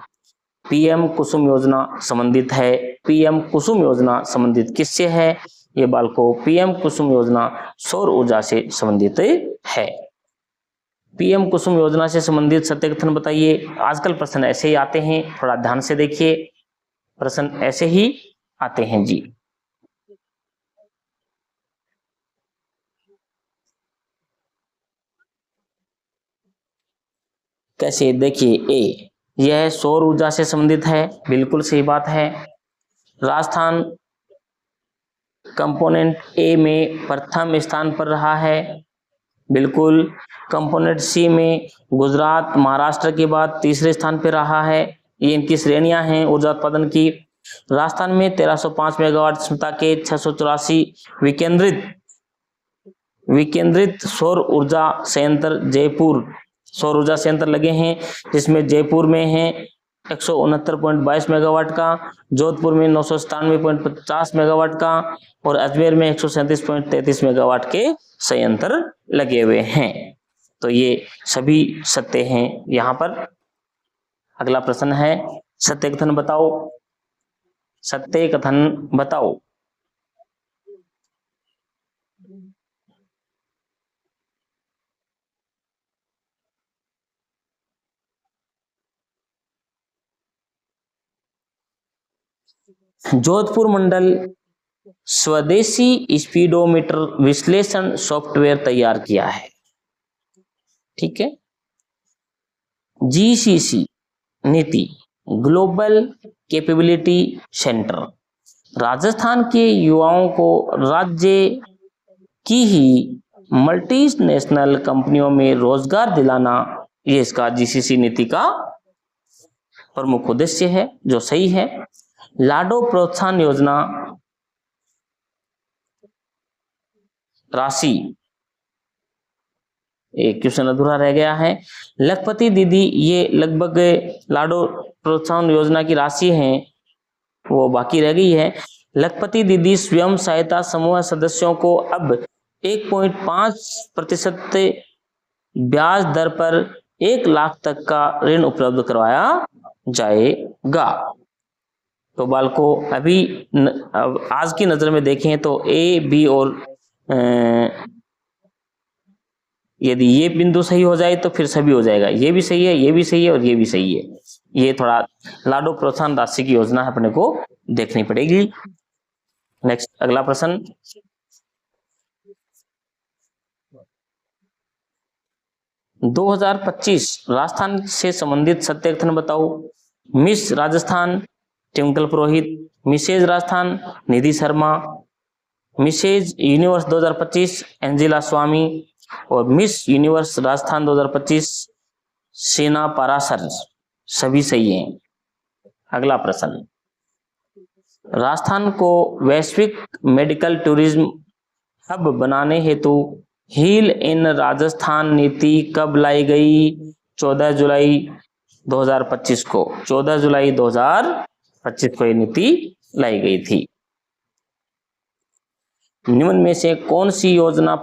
पीएम कुसुम योजना संबंधित है। पीएम कुसुम योजना संबंधित किससे है? ये बालको पीएम कुसुम योजना सौर ऊर्जा से संबंधित है। पीएम कुसुम योजना से संबंधित सत्य कथन बताइए। आजकल प्रश्न ऐसे ही आते हैं, थोड़ा ध्यान से देखिए, प्रश्न ऐसे ही आते हैं जी। कैसे? देखिए, ए यह सौर ऊर्जा से संबंधित है, बिल्कुल सही बात है। राजस्थान कंपोनेंट ए में प्रथम स्थान पर रहा है, बिल्कुल। कंपोनेंट सी में गुजरात महाराष्ट्र के बाद तीसरे स्थान पर रहा है। ये इनकी श्रेणियां हैं ऊर्जा उत्पादन की। राजस्थान में 1305 मेगावाट क्षमता के 684 विकेंद्रित सौर ऊर्जा संयंत्र जयपुर सौर ऊर्जा संयंत्र लगे हैं, जिसमें जयपुर में है 169.22 मेगावाट का, जोधपुर में 997.50 मेगावाट का और अजमेर में 137.33 मेगावाट के संयंत्र लगे हुए हैं। तो ये सभी सत्य हैं यहाँ पर। अगला प्रश्न है, सत्य कथन बताओ। सत्य कथन बताओ। जोधपुर मंडल स्वदेशी स्पीडोमीटर विश्लेषण सॉफ्टवेयर तैयार किया है, ठीक है। GCC नीति ग्लोबल कैपेबिलिटी सेंटर राजस्थान के युवाओं को राज्य की ही मल्टीनेशनल कंपनियों में रोजगार दिलाना, ये इसका GCC नीति का प्रमुख उद्देश्य है, जो सही है। लाडो प्रोत्साहन योजना राशि, एक क्वेश्चन अधूरा रह गया है। लखपति दीदी, ये लगभग लाडो प्रोत्साहन योजना की राशि है वो बाकी रह गई है। लखपति दीदी स्वयं सहायता समूह सदस्यों को अब 1.5% ब्याज दर पर 1 लाख तक का ऋण उपलब्ध करवाया जाएगा। तो बालको अभी आज की नजर में देखें तो ए, बी और यदि ये बिंदु सही हो जाए तो फिर सभी हो जाएगा। ये भी सही है, ये भी सही है और ये भी सही है। ये थोड़ा लाडो प्रोत्साहन राशि की योजना अपने को देखनी पड़ेगी। नेक्स्ट, अगला प्रश्न, - 2025 राजस्थान से संबंधित सत्य कथन बताओ। मिस राजस्थान ट्विंकल पुरोहित, मिसेज राजस्थान निधि शर्मा, मिसेज यूनिवर्स 2025 एंजिला स्वामी और मिस यूनिवर्स राजस्थान 2025 सेना पारासर, सभी सही हैं। अगला प्रश्न, राजस्थान को वैश्विक मेडिकल टूरिज्म हब बनाने हेतु हील इन राजस्थान नीति कब लाई गई? 14 जुलाई 2025 को, 14 जुलाई 2025 को ये नीति लाई गई थी। निम्न में से कौन सी योजना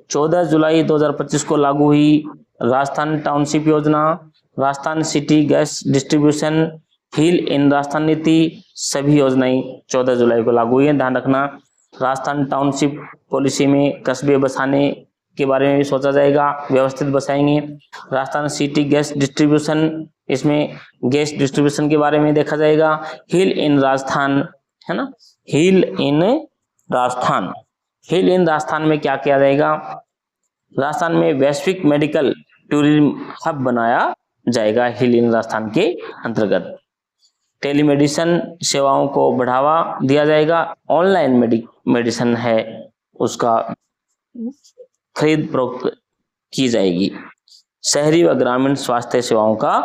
14 जुलाई 2025 को लागू हुई? राजस्थान टाउनशिप योजना, Rajasthan city gas distribution, heal in Rajasthan नीति, सभी योजनाएं 14 जुलाई को लागू हुई है। ध्यान रखना, राजस्थान टाउनशिप पॉलिसी में कस्बे बसाने के बारे में भी सोचा जाएगा, व्यवस्थित बसाएंगे। राजस्थान सिटी गैस डिस्ट्रीब्यूशन, इसमें गैस डिस्ट्रीब्यूशन के बारे में देखा जाएगा। हील इन राजस्थान, है ना, हील इन राजस्थान में क्या किया जाएगा? राजस्थान में वैश्विक मेडिकल टूरिज्म हब बनाया जाएगा हील इन राजस्थान के अंतर्गत। टेलीमेडिसिन सेवाओं को बढ़ावा दिया जाएगा। ऑनलाइन मेडिसिन है उसका खरीद फरोख्त की जाएगी। शहरी व ग्रामीण स्वास्थ्य सेवाओं का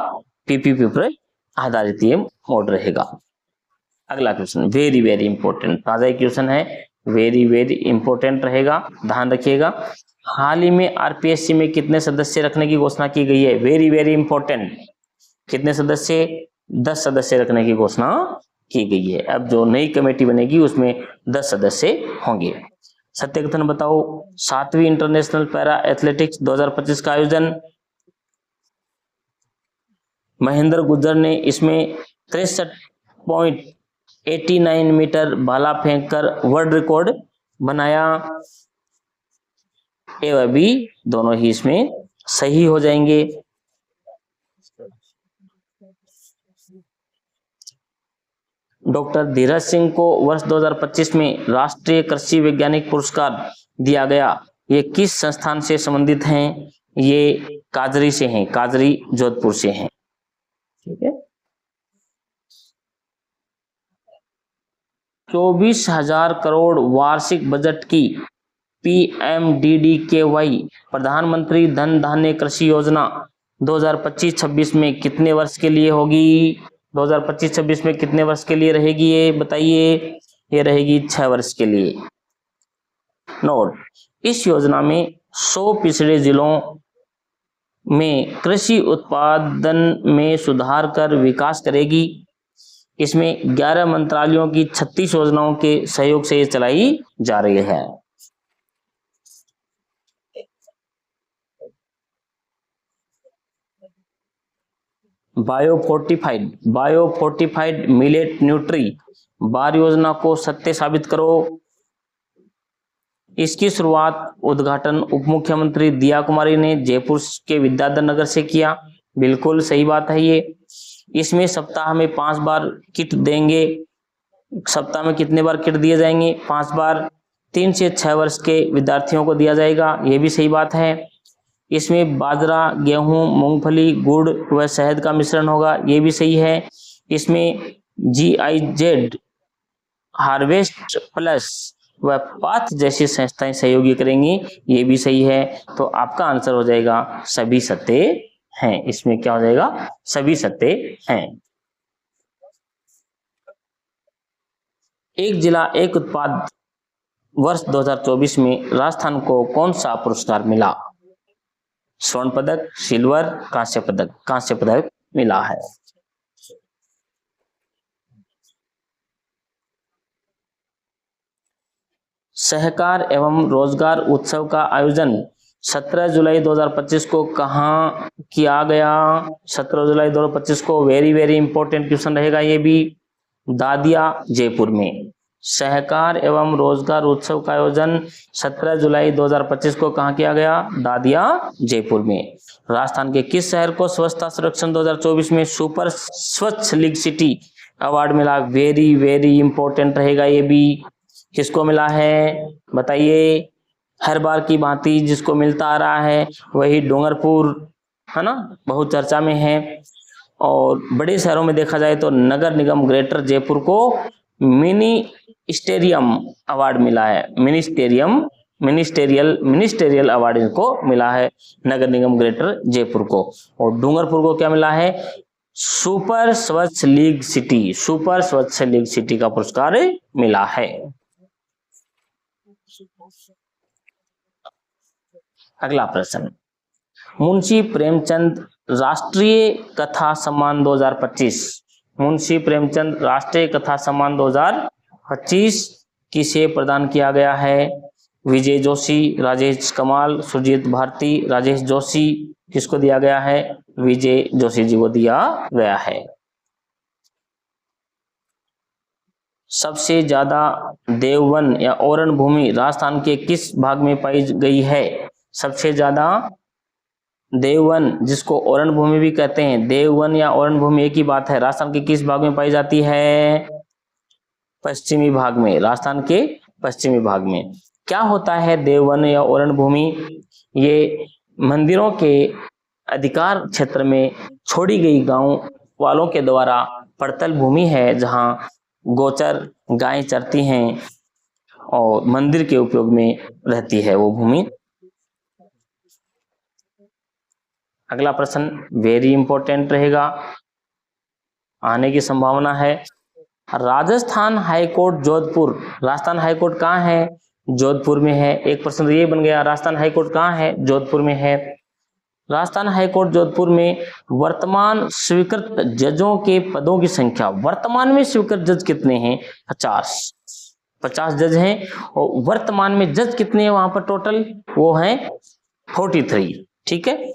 पीपीपी पर आधारित ये मोड रहेगा। अगला क्वेश्चन वेरी वेरी इंपॉर्टेंट, ताजा क्वेश्चन है, वेरी वेरी इंपॉर्टेंट रहेगा, ध्यान रखिएगा। हाल ही में आरपीएससी में कितने सदस्य रखने की घोषणा की गई है? वेरी वेरी इंपॉर्टेंट, कितने सदस्य? 10 सदस्य रखने की घोषणा की गई है। अब जो नई कमेटी बनेगी उसमें 10 सदस्य होंगे। सत्य कथन बताओ। 7वीं इंटरनेशनल पैरा एथलेटिक्स 2025 का आयोजन, महेंद्र गुज्जर ने इसमें 63.89 मीटर भाला फेंककर वर्ल्ड रिकॉर्ड बनाया। ए व बी दोनों ही इसमें सही हो जाएंगे। डॉक्टर धीरज सिंह को वर्ष 2025 में राष्ट्रीय कृषि वैज्ञानिक पुरस्कार दिया गया। ये किस संस्थान से संबंधित हैं? ये काजरी से हैं, काजरी जोधपुर से हैं। ठीक है, 24,000 करोड़ वार्षिक बजट की PMDDKY प्रधानमंत्री धन धान्य कृषि योजना 2025-26 में कितने वर्ष के लिए होगी? 2025-26 में कितने वर्ष के लिए रहेगी ये बताइए? ये रहेगी 6 वर्ष के लिए। नोट, इस योजना में 100 पिछड़े जिलों में कृषि उत्पादन में सुधार कर विकास करेगी। इसमें 11 मंत्रालयों की 36 योजनाओं के सहयोग से ये चलाई जा रही है। बायोफोर्टिफाइड मिलेट न्यूट्री बार योजना को सत्य साबित करो। इसकी शुरुआत उद्घाटन उप मुख्यमंत्री दिया कुमारी ने जयपुर के विद्याधर नगर से किया। बिल्कुल सही बात है ये। इसमें सप्ताह में 5 बार किट देंगे। सप्ताह में कितने बार किट दिए जाएंगे? 5 बार। 3 से 6 वर्ष के विद्यार्थियों को दिया जाएगा, ये भी सही बात है। इसमें बाजरा, गेहूं, मूंगफली, गुड़ व शहद का मिश्रण होगा, ये भी सही है। इसमें GIZ, हार्वेस्ट प्लस व पाथ जैसी संस्थाएं सहयोगी करेंगी, ये भी सही है। तो आपका आंसर हो जाएगा सभी सत्य हैं। इसमें क्या हो जाएगा? सभी सत्य हैं। एक जिला एक उत्पाद वर्ष 2024 में राजस्थान को कौन सा पुरस्कार मिला? स्वर्ण पदक, सिल्वर, कांस्य पदक? कांस्य पदक मिला है। सहकार एवं रोजगार उत्सव का आयोजन 17 जुलाई 2025 को कहाँ किया गया? 17 जुलाई 2025 को वेरी वेरी इंपॉर्टेंट क्वेश्चन रहेगा ये भी। दादिया, जयपुर में। सहकार एवं रोजगार उत्सव का आयोजन 17 जुलाई 2025 को कहाँ किया गया? दादिया, जयपुर में। राजस्थान के किस शहर को स्वच्छता सर्वेक्षण 2024 में सुपर स्वच्छ लीग सिटी अवार्ड मिला? वेरी वेरी इंपॉर्टेंट रहेगा ये भी। किसको मिला है बताइए? हर बार की भांति जिसको मिलता आ रहा है वही डूंगरपुर, है ना, बहुत चर्चा में है। और बड़े शहरों में देखा जाए तो नगर निगम ग्रेटर जयपुर को मिनिस्टेरियम अवार्ड मिला है। मिनिस्टेरियल अवार्ड इनको मिला है, नगर निगम ग्रेटर जयपुर को। और डूंगरपुर को क्या मिला है? सुपर स्वच्छ लीग सिटी, सुपर स्वच्छ लीग सिटी का पुरस्कार मिला है। अगला प्रश्न, मुंशी प्रेमचंद राष्ट्रीय कथा सम्मान 2025, मुंशी प्रेमचंद राष्ट्रीय कथा सम्मान 2025 किसे प्रदान किया गया है? विजय जोशी, राजेश कमाल, सुजीत भारती, राजेश जोशी, किसको दिया गया है? विजय जोशी जी को दिया गया है। सबसे ज्यादा देववन या औरण भूमि राजस्थान के किस भाग में पाई गई है? सबसे ज्यादा देववन, जिसको औरण भूमि भी कहते हैं, देववन या औरण भूमि एक ही बात है, राजस्थान के किस भाग में पाई जाती है? पश्चिमी भाग में, राजस्थान के पश्चिमी भाग में। क्या होता है देववन या औरण भूमि? ये मंदिरों के अधिकार क्षेत्र में छोड़ी गई गांव वालों के द्वारा पड़तल भूमि है, जहां गोचर गायें चरती हैं और मंदिर के उपयोग में रहती है वो भूमि। अगला प्रश्न वेरी इंपॉर्टेंट रहेगा, आने की संभावना है। राजस्थान हाईकोर्ट जोधपुर, राजस्थान हाईकोर्ट कहाँ है? जोधपुर में है। एक प्रश्न ये बन गया, राजस्थान हाईकोर्ट कहाँ है? जोधपुर में है। राजस्थान हाईकोर्ट जोधपुर में वर्तमान स्वीकृत जजों के पदों की संख्या, वर्तमान में स्वीकृत जज कितने हैं? 50 जज हैं। और वर्तमान में जज कितने हैं वहां पर टोटल? वो हैं 43। ठीक है,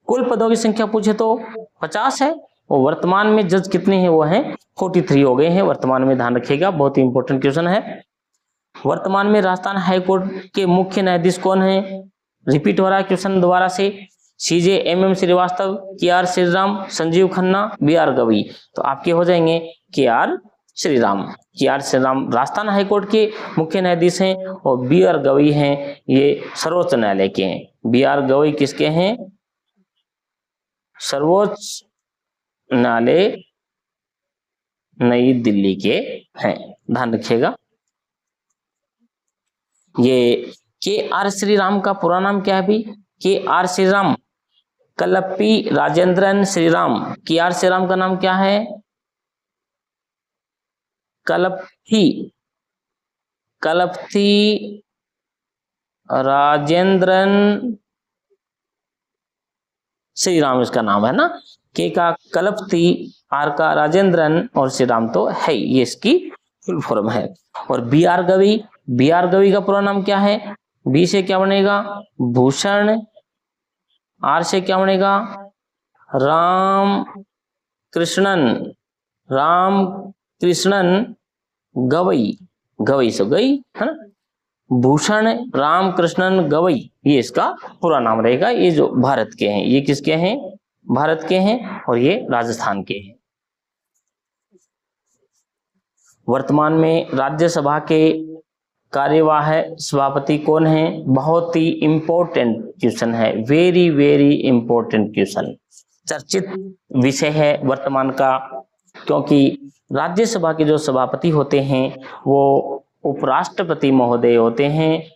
कुल पदों की संख्या पूछे तो 50 है और वर्तमान में जज कितने हैं? वो हैं 43 हो गए हैं वर्तमान में, ध्यान रखिएगा, बहुत ही इंपॉर्टेंट क्वेश्चन है। वर्तमान में राजस्थान हाईकोर्ट के मुख्य न्यायाधीश कौन है? रिपीट हो रहा है क्वेश्चन दोबारा से। सीजे MM Srivastava, KR Shriram, Sanjeev Khanna, BR Gavai. तो आपके हो जाएंगे KR Shriram. KR Shriram Rajasthan high court के मुख्य न्यायाधीश हैं और BR गवई हैं, ये सर्वोच्च न्यायालय के हैं। BR गवई किसके हैं? सर्वोच्च न्यायालय नई दिल्ली के हैं, ध्यान रखिएगा। ये KR श्रीराम का पूरा नाम क्या है भी? KR श्रीराम, कलप्पी राजेंद्रन श्रीराम। KR श्रीराम का नाम क्या है? कलप्पी राजेंद्रन श्रीराम इसका नाम है ना। के का कलपति, आर का राजेंद्रन और श्रीराम तो है, ये इसकी फुल फॉर्म है। और BR गवई, BR गवई का पूरा नाम क्या है? B से क्या बनेगा? भूषण, R से क्या बनेगा? राम कृष्णन गवई, गवई से गई है ना, भूषण राम कृष्णन गवई, ये इसका पूरा नाम रहेगा। ये जो भारत के हैं, ये किसके हैं? भारत के हैं और ये राजस्थान के हैं। वर्तमान में राज्यसभा के कार्यवाहक सभापति कौन है? बहुत ही इंपॉर्टेंट क्वेश्चन है, वेरी वेरी इंपॉर्टेंट क्वेश्चन, चर्चित विषय है वर्तमान का, क्योंकि राज्यसभा के जो सभापति होते हैं वो उपराष्ट्रपति महोदय होते हैं,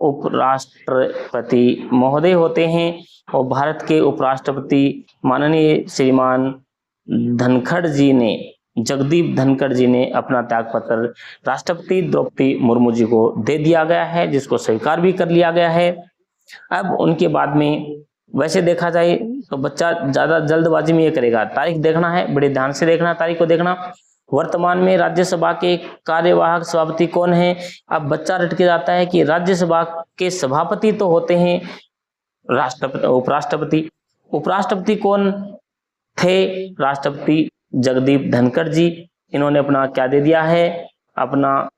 उपराष्ट्रपति महोदय होते हैं। और भारत के उपराष्ट्रपति माननीय श्रीमान धनखड़ जी ने, जगदीप धनखड़ जी ने अपना त्यागपत्र राष्ट्रपति द्रौपदी मुर्मू जी को दे दिया गया है, जिसको स्वीकार भी कर लिया गया है। अब उनके बाद में वैसे देखा जाए तो बच्चा ज्यादा जल्दबाजी में ये करेगा, तारीख देखना है, बड़े ध्यान से देखना, तारीख को देखना। वर्तमान में राज्यसभा के कार्यवाहक सभापति कौन है? अब बच्चा रट के जाता है कि राज्यसभा के सभापति तो होते हैं राष्ट्रपति, उपराष्ट्रपति। उपराष्ट्रपति कौन थे? राष्ट्रपति जगदीप धनखड़ जी। इन्होंने अपना क्या दे दिया है? अपना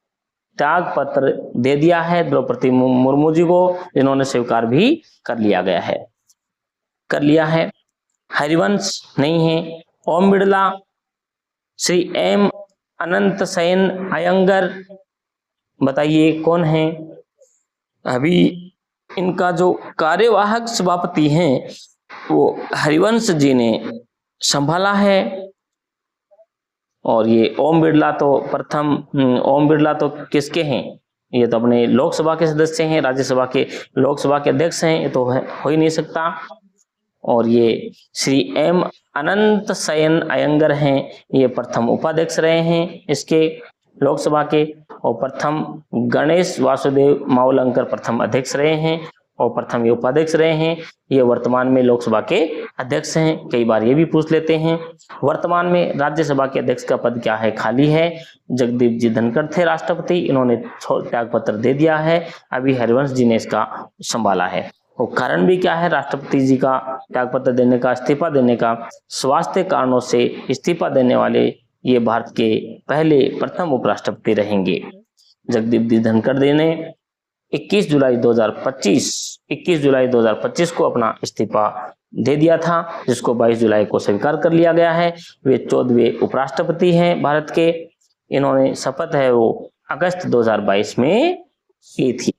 त्याग पत्र दे दिया है द्रौपदी मुर्मू जी को, इन्होंने स्वीकार भी कर लिया है। हरिवंश नहीं है। ओम बिड़ला, श्री M अनंत शयन अयंगर, बताइए कौन है? अभी इनका जो कार्यवाहक सभापति हैं वो हरिवंश जी ने संभाला है। और ये ओम बिड़ला तो प्रथम, ओम बिड़ला तो किसके हैं? ये तो अपने लोकसभा के सदस्य हैं, राज्यसभा के लोकसभा के अध्यक्ष हैं, ये तो हो ही नहीं सकता। और ये श्री M अनंत शयन अयंगर हैं, ये प्रथम उपाध्यक्ष रहे हैं इसके। लोकसभा के, और प्रथम गणेश वासुदेव मावलंकर प्रथम अध्यक्ष रहे हैं और प्रथम ये उपाध्यक्ष रहे हैं। ये वर्तमान में लोकसभा के अध्यक्ष हैं। कई बार ये भी पूछ लेते हैं। वर्तमान में राज्यसभा के अध्यक्ष का पद क्या है, खाली है। जगदीप जी धनखड़ थे राष्ट्रपति, इन्होंने त्याग पत्र दे दिया है। अभी हरिवंश जी ने इसका संभाला है। और कारण भी क्या है राष्ट्रपति जी का त्याग पत्र देने का, इस्तीफा देने का? स्वास्थ्य कारणों से इस्तीफा देने वाले ये भारत के पहले प्रथम उपराष्ट्रपति रहेंगे। जगदीप जी धनखड़ जी ने 21 जुलाई 2025 को अपना इस्तीफा दे दिया था, जिसको 22 जुलाई को स्वीकार कर लिया गया है। वे 14वें उपराष्ट्रपति हैं भारत के। इन्होंने शपथ है वो अगस्त 2022 में की थी।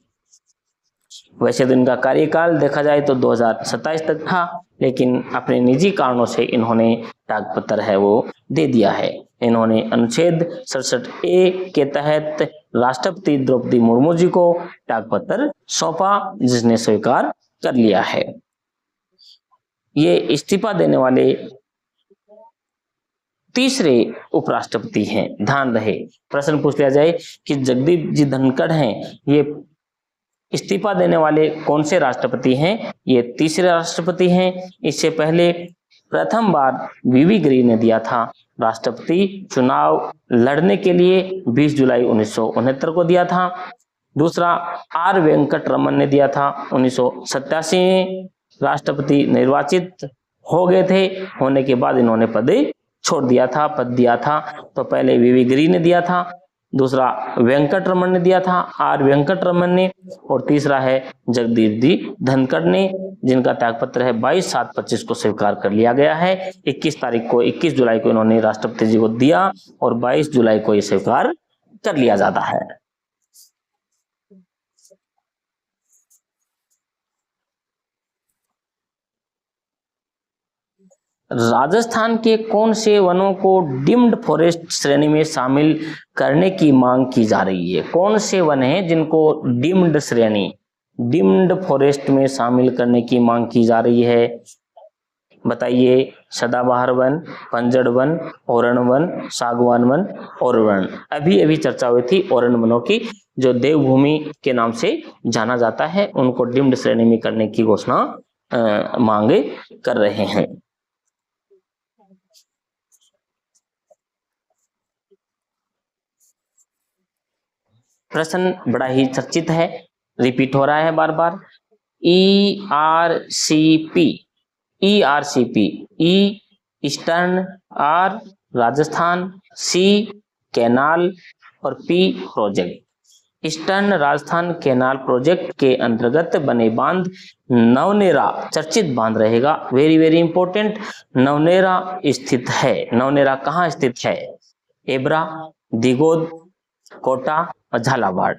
वैसे तो इनका कार्यकाल देखा जाए तो 2027 तक था, लेकिन अपने निजी कारणों से इन्होंने त्यागपत्र है वो दे दिया है। इन्होंने अनुच्छेद 67A के तहत राष्ट्रपति द्रौपदी मुर्मू जी को त्यागपत्र सौंपा, जिसने स्वीकार कर लिया है। ये इस्तीफा देने वाले तीसरे उपराष्ट्रपति हैं। ध्यान रहे, प्रश्न पूछ लिया जाए कि जगदीप जी धनखड़ हैं, ये इस्तीफा देने वाले कौन से राष्ट्रपति हैं? ये तीसरे राष्ट्रपति हैं। इससे पहले प्रथम बार वीवी गिरी ने दिया था राष्ट्रपति चुनाव लड़ने के लिए 20 जुलाई 1969 को दिया था। दूसरा आर वेंकट रमन ने दिया था 1987 में। राष्ट्रपति निर्वाचित हो गए थे, होने के बाद इन्होंने पद छोड़ दिया था, पद दिया था। तो पहले वीवी गिरी ने दिया था, दूसरा वेंकट रमन ने दिया था, आर वेंकट रमन ने, और तीसरा है जगदीप जी धनखड़ ने, जिनका त्यागपत्र है 22/7/25 को स्वीकार कर लिया गया है। 21 जुलाई को इन्होंने राष्ट्रपति जी को दिया और 22 जुलाई को ये स्वीकार कर लिया जाता है। राजस्थान के कौन से वनों को डिम्ड फॉरेस्ट श्रेणी में शामिल करने की मांग की जा रही है? कौन से वन हैं जिनको डिम्ड श्रेणी, डिम्ड फॉरेस्ट में शामिल करने की मांग की जा रही है? बताइए। सदाबहार वन, पंजड़ वन, ओरण वन, सागवान वन, और वन। अभी चर्चा हुई थी ओरण वनों की, जो देवभूमि के नाम से जाना जाता है, उनको डिम्ड श्रेणी में करने की घोषणा मांग कर रहे हैं। प्रश्न बड़ा ही चर्चित है, रिपीट हो रहा है बार बार। ERCP, E eastern, R Rajasthan, C canal और P project. Eastern Rajasthan canal project के अंतर्गत बने बांध नवनेरा चर्चित बांध रहेगा। वेरी वेरी इंपॉर्टेंट, नवनेरा स्थित है। नवनेरा कहाँ स्थित है? एब्रा, दिगोद, कोटा और झालावाड़।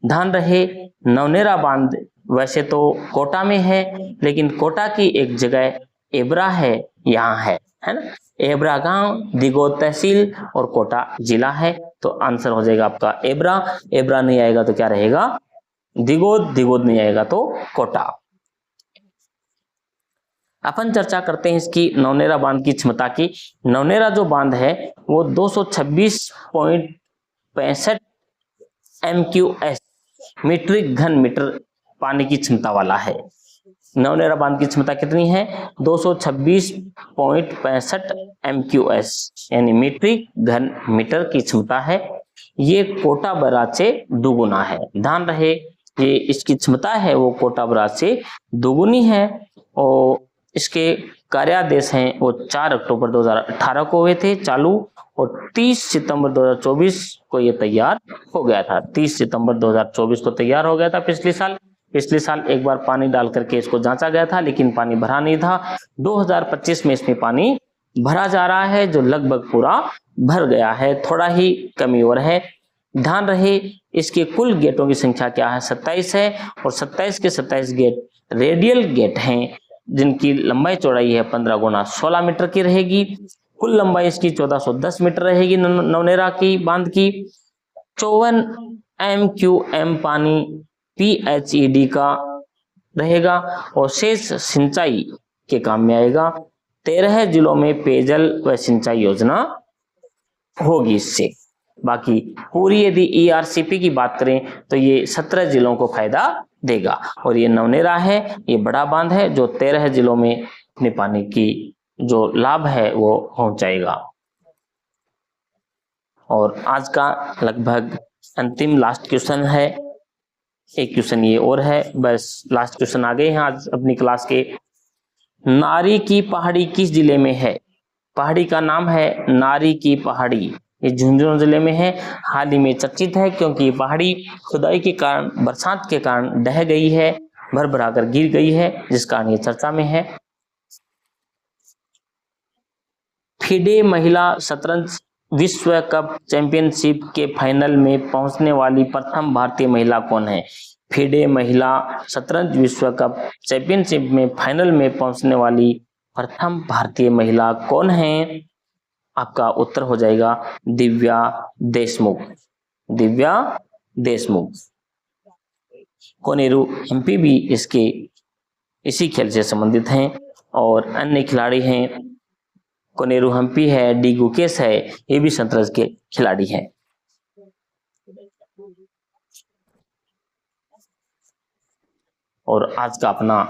ध्यान रहे, नवनेरा बांध वैसे तो कोटा में है, लेकिन कोटा की एक जगह एब्रा है, यहाँ है ना। एब्रा गांव, दिगोद तहसील और कोटा जिला है। तो आंसर हो जाएगा आपका एब्रा। एब्रा नहीं आएगा तो क्या रहेगा? दिगोद। दिगोद नहीं आएगा तो कोटा। अपन चर्चा करते हैं इसकी नवनेरा बांध की क्षमता की। नवनेरा जो बांध है वो 226.65 MQS मीट्रिक घन मीटर पानी की क्षमता वाला है। नवनेरा बांध की क्षमता कितनी है? 226.65 MQS यानी मीट्रिक घन मीटर की क्षमता है। ये कोटा बराज से दुगुना है। ध्यान रहे, ये इसकी क्षमता है वो कोटा बराज से दुगुनी है। और इसके कार्यादेश हैं वो 4 अक्टूबर 2018 को हुए थे चालू, और 30 सितंबर 2024 को ये तैयार हो गया था। 30 सितंबर 2024 को तैयार हो गया था पिछले साल एक बार पानी डाल करके इसको जांचा गया था, लेकिन पानी भरा नहीं था। 2025 में इसमें पानी भरा जा रहा है, जो लगभग पूरा भर गया है, थोड़ा ही कमी और है। ध्यान रहे, इसके कुल गेटों की संख्या क्या है? 27 है, और 27 के 27 गेट रेडियल गेट हैं, जिनकी लंबाई चौड़ाई है 15 × 16 मीटर की रहेगी। कुल लंबाई इसकी 1410 मीटर रहेगी नवनेरा की बांध की। 54 MQM पानी PHED का रहेगा और शेष सिंचाई के काम में आएगा। 13 जिलों में पेयजल व सिंचाई योजना होगी इससे। बाकी पूरी यदि ERCP की बात करें तो ये 17 जिलों को फायदा देगा। और ये नवनेरा है, ये बड़ा बांध है जो 13 जिलों में अपने पानी की जो लाभ है वो पहुंचाएगा। और आज का लगभग अंतिम लास्ट क्वेश्चन है, एक क्वेश्चन ये और है, बस लास्ट क्वेश्चन आ गए हैं आज अपनी क्लास के। नारी की पहाड़ी किस जिले में है? पहाड़ी का नाम है नारी की पहाड़ी, ये झुंझुनू जिले में है। हाल ही में चर्चित है क्योंकि पहाड़ी खुदाई के कारण, बरसात के कारण ढह गई है, भर भरा कर गिर गई है, जिस कारण ये चर्चा में है। फिडे महिला शतरंज विश्व कप चैंपियनशिप के फाइनल में पहुंचने वाली प्रथम भारतीय महिला कौन है? फिडे महिला शतरंज विश्व कप चैंपियनशिप में फाइनल में पहुंचने वाली प्रथम भारतीय महिला कौन है? आपका उत्तर हो जाएगा दिव्या देशमुख। दिव्या देशमुख। कोनेरू हम्पी भी इसी खेल से संबंधित हैं और अन्य खिलाड़ी हैं, कोनेरू हम्पी है, डी गुकेश है, ये भी शतरंज के खिलाड़ी हैं। और आज का अपना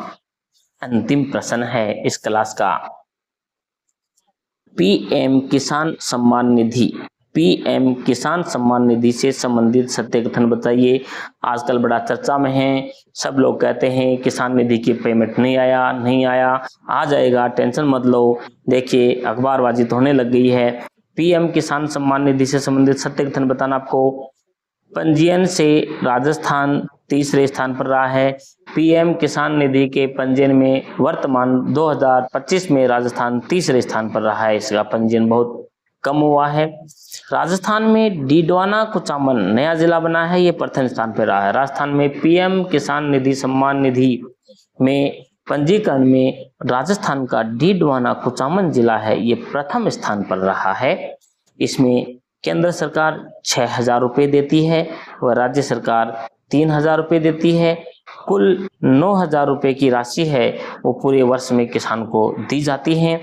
अंतिम प्रश्न है इस क्लास का, PM किसान सम्मान निधि, PM किसान सम्मान निधि से संबंधित सत्य कथन बताइए। आजकल बड़ा चर्चा में है, सब लोग कहते हैं किसान निधि की पेमेंट नहीं आया, आ जाएगा, टेंशन मत लो। देखिए अखबारबाजी तो होने लग गई है। PM किसान सम्मान निधि से संबंधित सत्य कथन बताना आपको। पंजीयन से राजस्थान तीसरे स्थान पर रहा है। PM किसान निधि के पंजीयन में वर्तमान 2025 में राजस्थान तीसरे स्थान पर रहा है। इसका पंजीयन बहुत कम हुआ है। राजस्थान में डीडवाना कुचामन नया जिला बना है, ये प्रथम स्थान पर रहा है। राजस्थान में PM किसान निधि सम्मान निधि में पंजीकरण में राजस्थान का डीडवाना कुचामन जिला है, ये प्रथम स्थान पर रहा है। इसमें केंद्र सरकार 6,000 रुपये देती है व राज्य सरकार 3,000 रुपये देती है। कुल 9,000 रुपये की राशि है वो पूरे वर्ष में किसान को दी जाती है।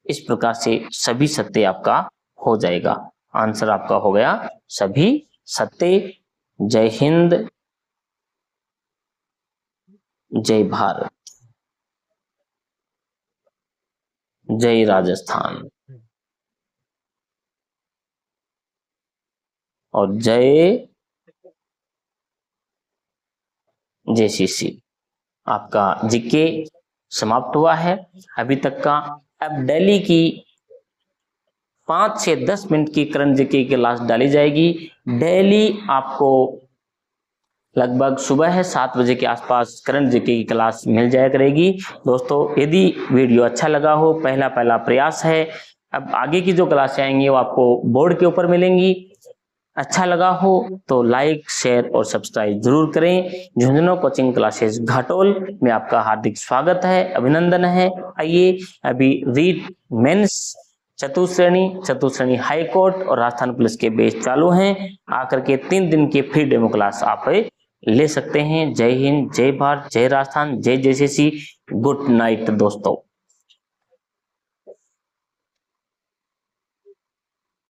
इस प्रकार से सभी सत्य आपका हो जाएगा। आंसर आपका हो गया सभी सत्य। जय हिंद, जय भारत, जय राजस्थान और जय JCC। आपका जीके समाप्त हुआ है अभी तक का। अब डेली की 5 से 10 मिनट की करंट जीके की क्लास डाली जाएगी। डेली आपको लगभग सुबह 7 बजे के आसपास करंट जीके की क्लास मिल जाया करेगी। दोस्तों यदि वीडियो अच्छा लगा हो, पहला प्रयास है, अब आगे की जो क्लासें आएंगी वो आपको बोर्ड के ऊपर मिलेंगी। अच्छा लगा हो तो लाइक, शेयर और सब्सक्राइब जरूर करें। झुंझुनू कोचिंग क्लासेस घाटोल में आपका हार्दिक स्वागत है, अभिनंदन है। आइए अभी रीट मेंस चतुश्रेणी हाई कोर्ट और राजस्थान पुलिस के बैच चालू हैं। आकर के 3 दिन के फ्री डेमो क्लास आप ले सकते हैं। जय हिंद, जय भारत, जय राजस्थान, जय JCC। गुड नाइट दोस्तों।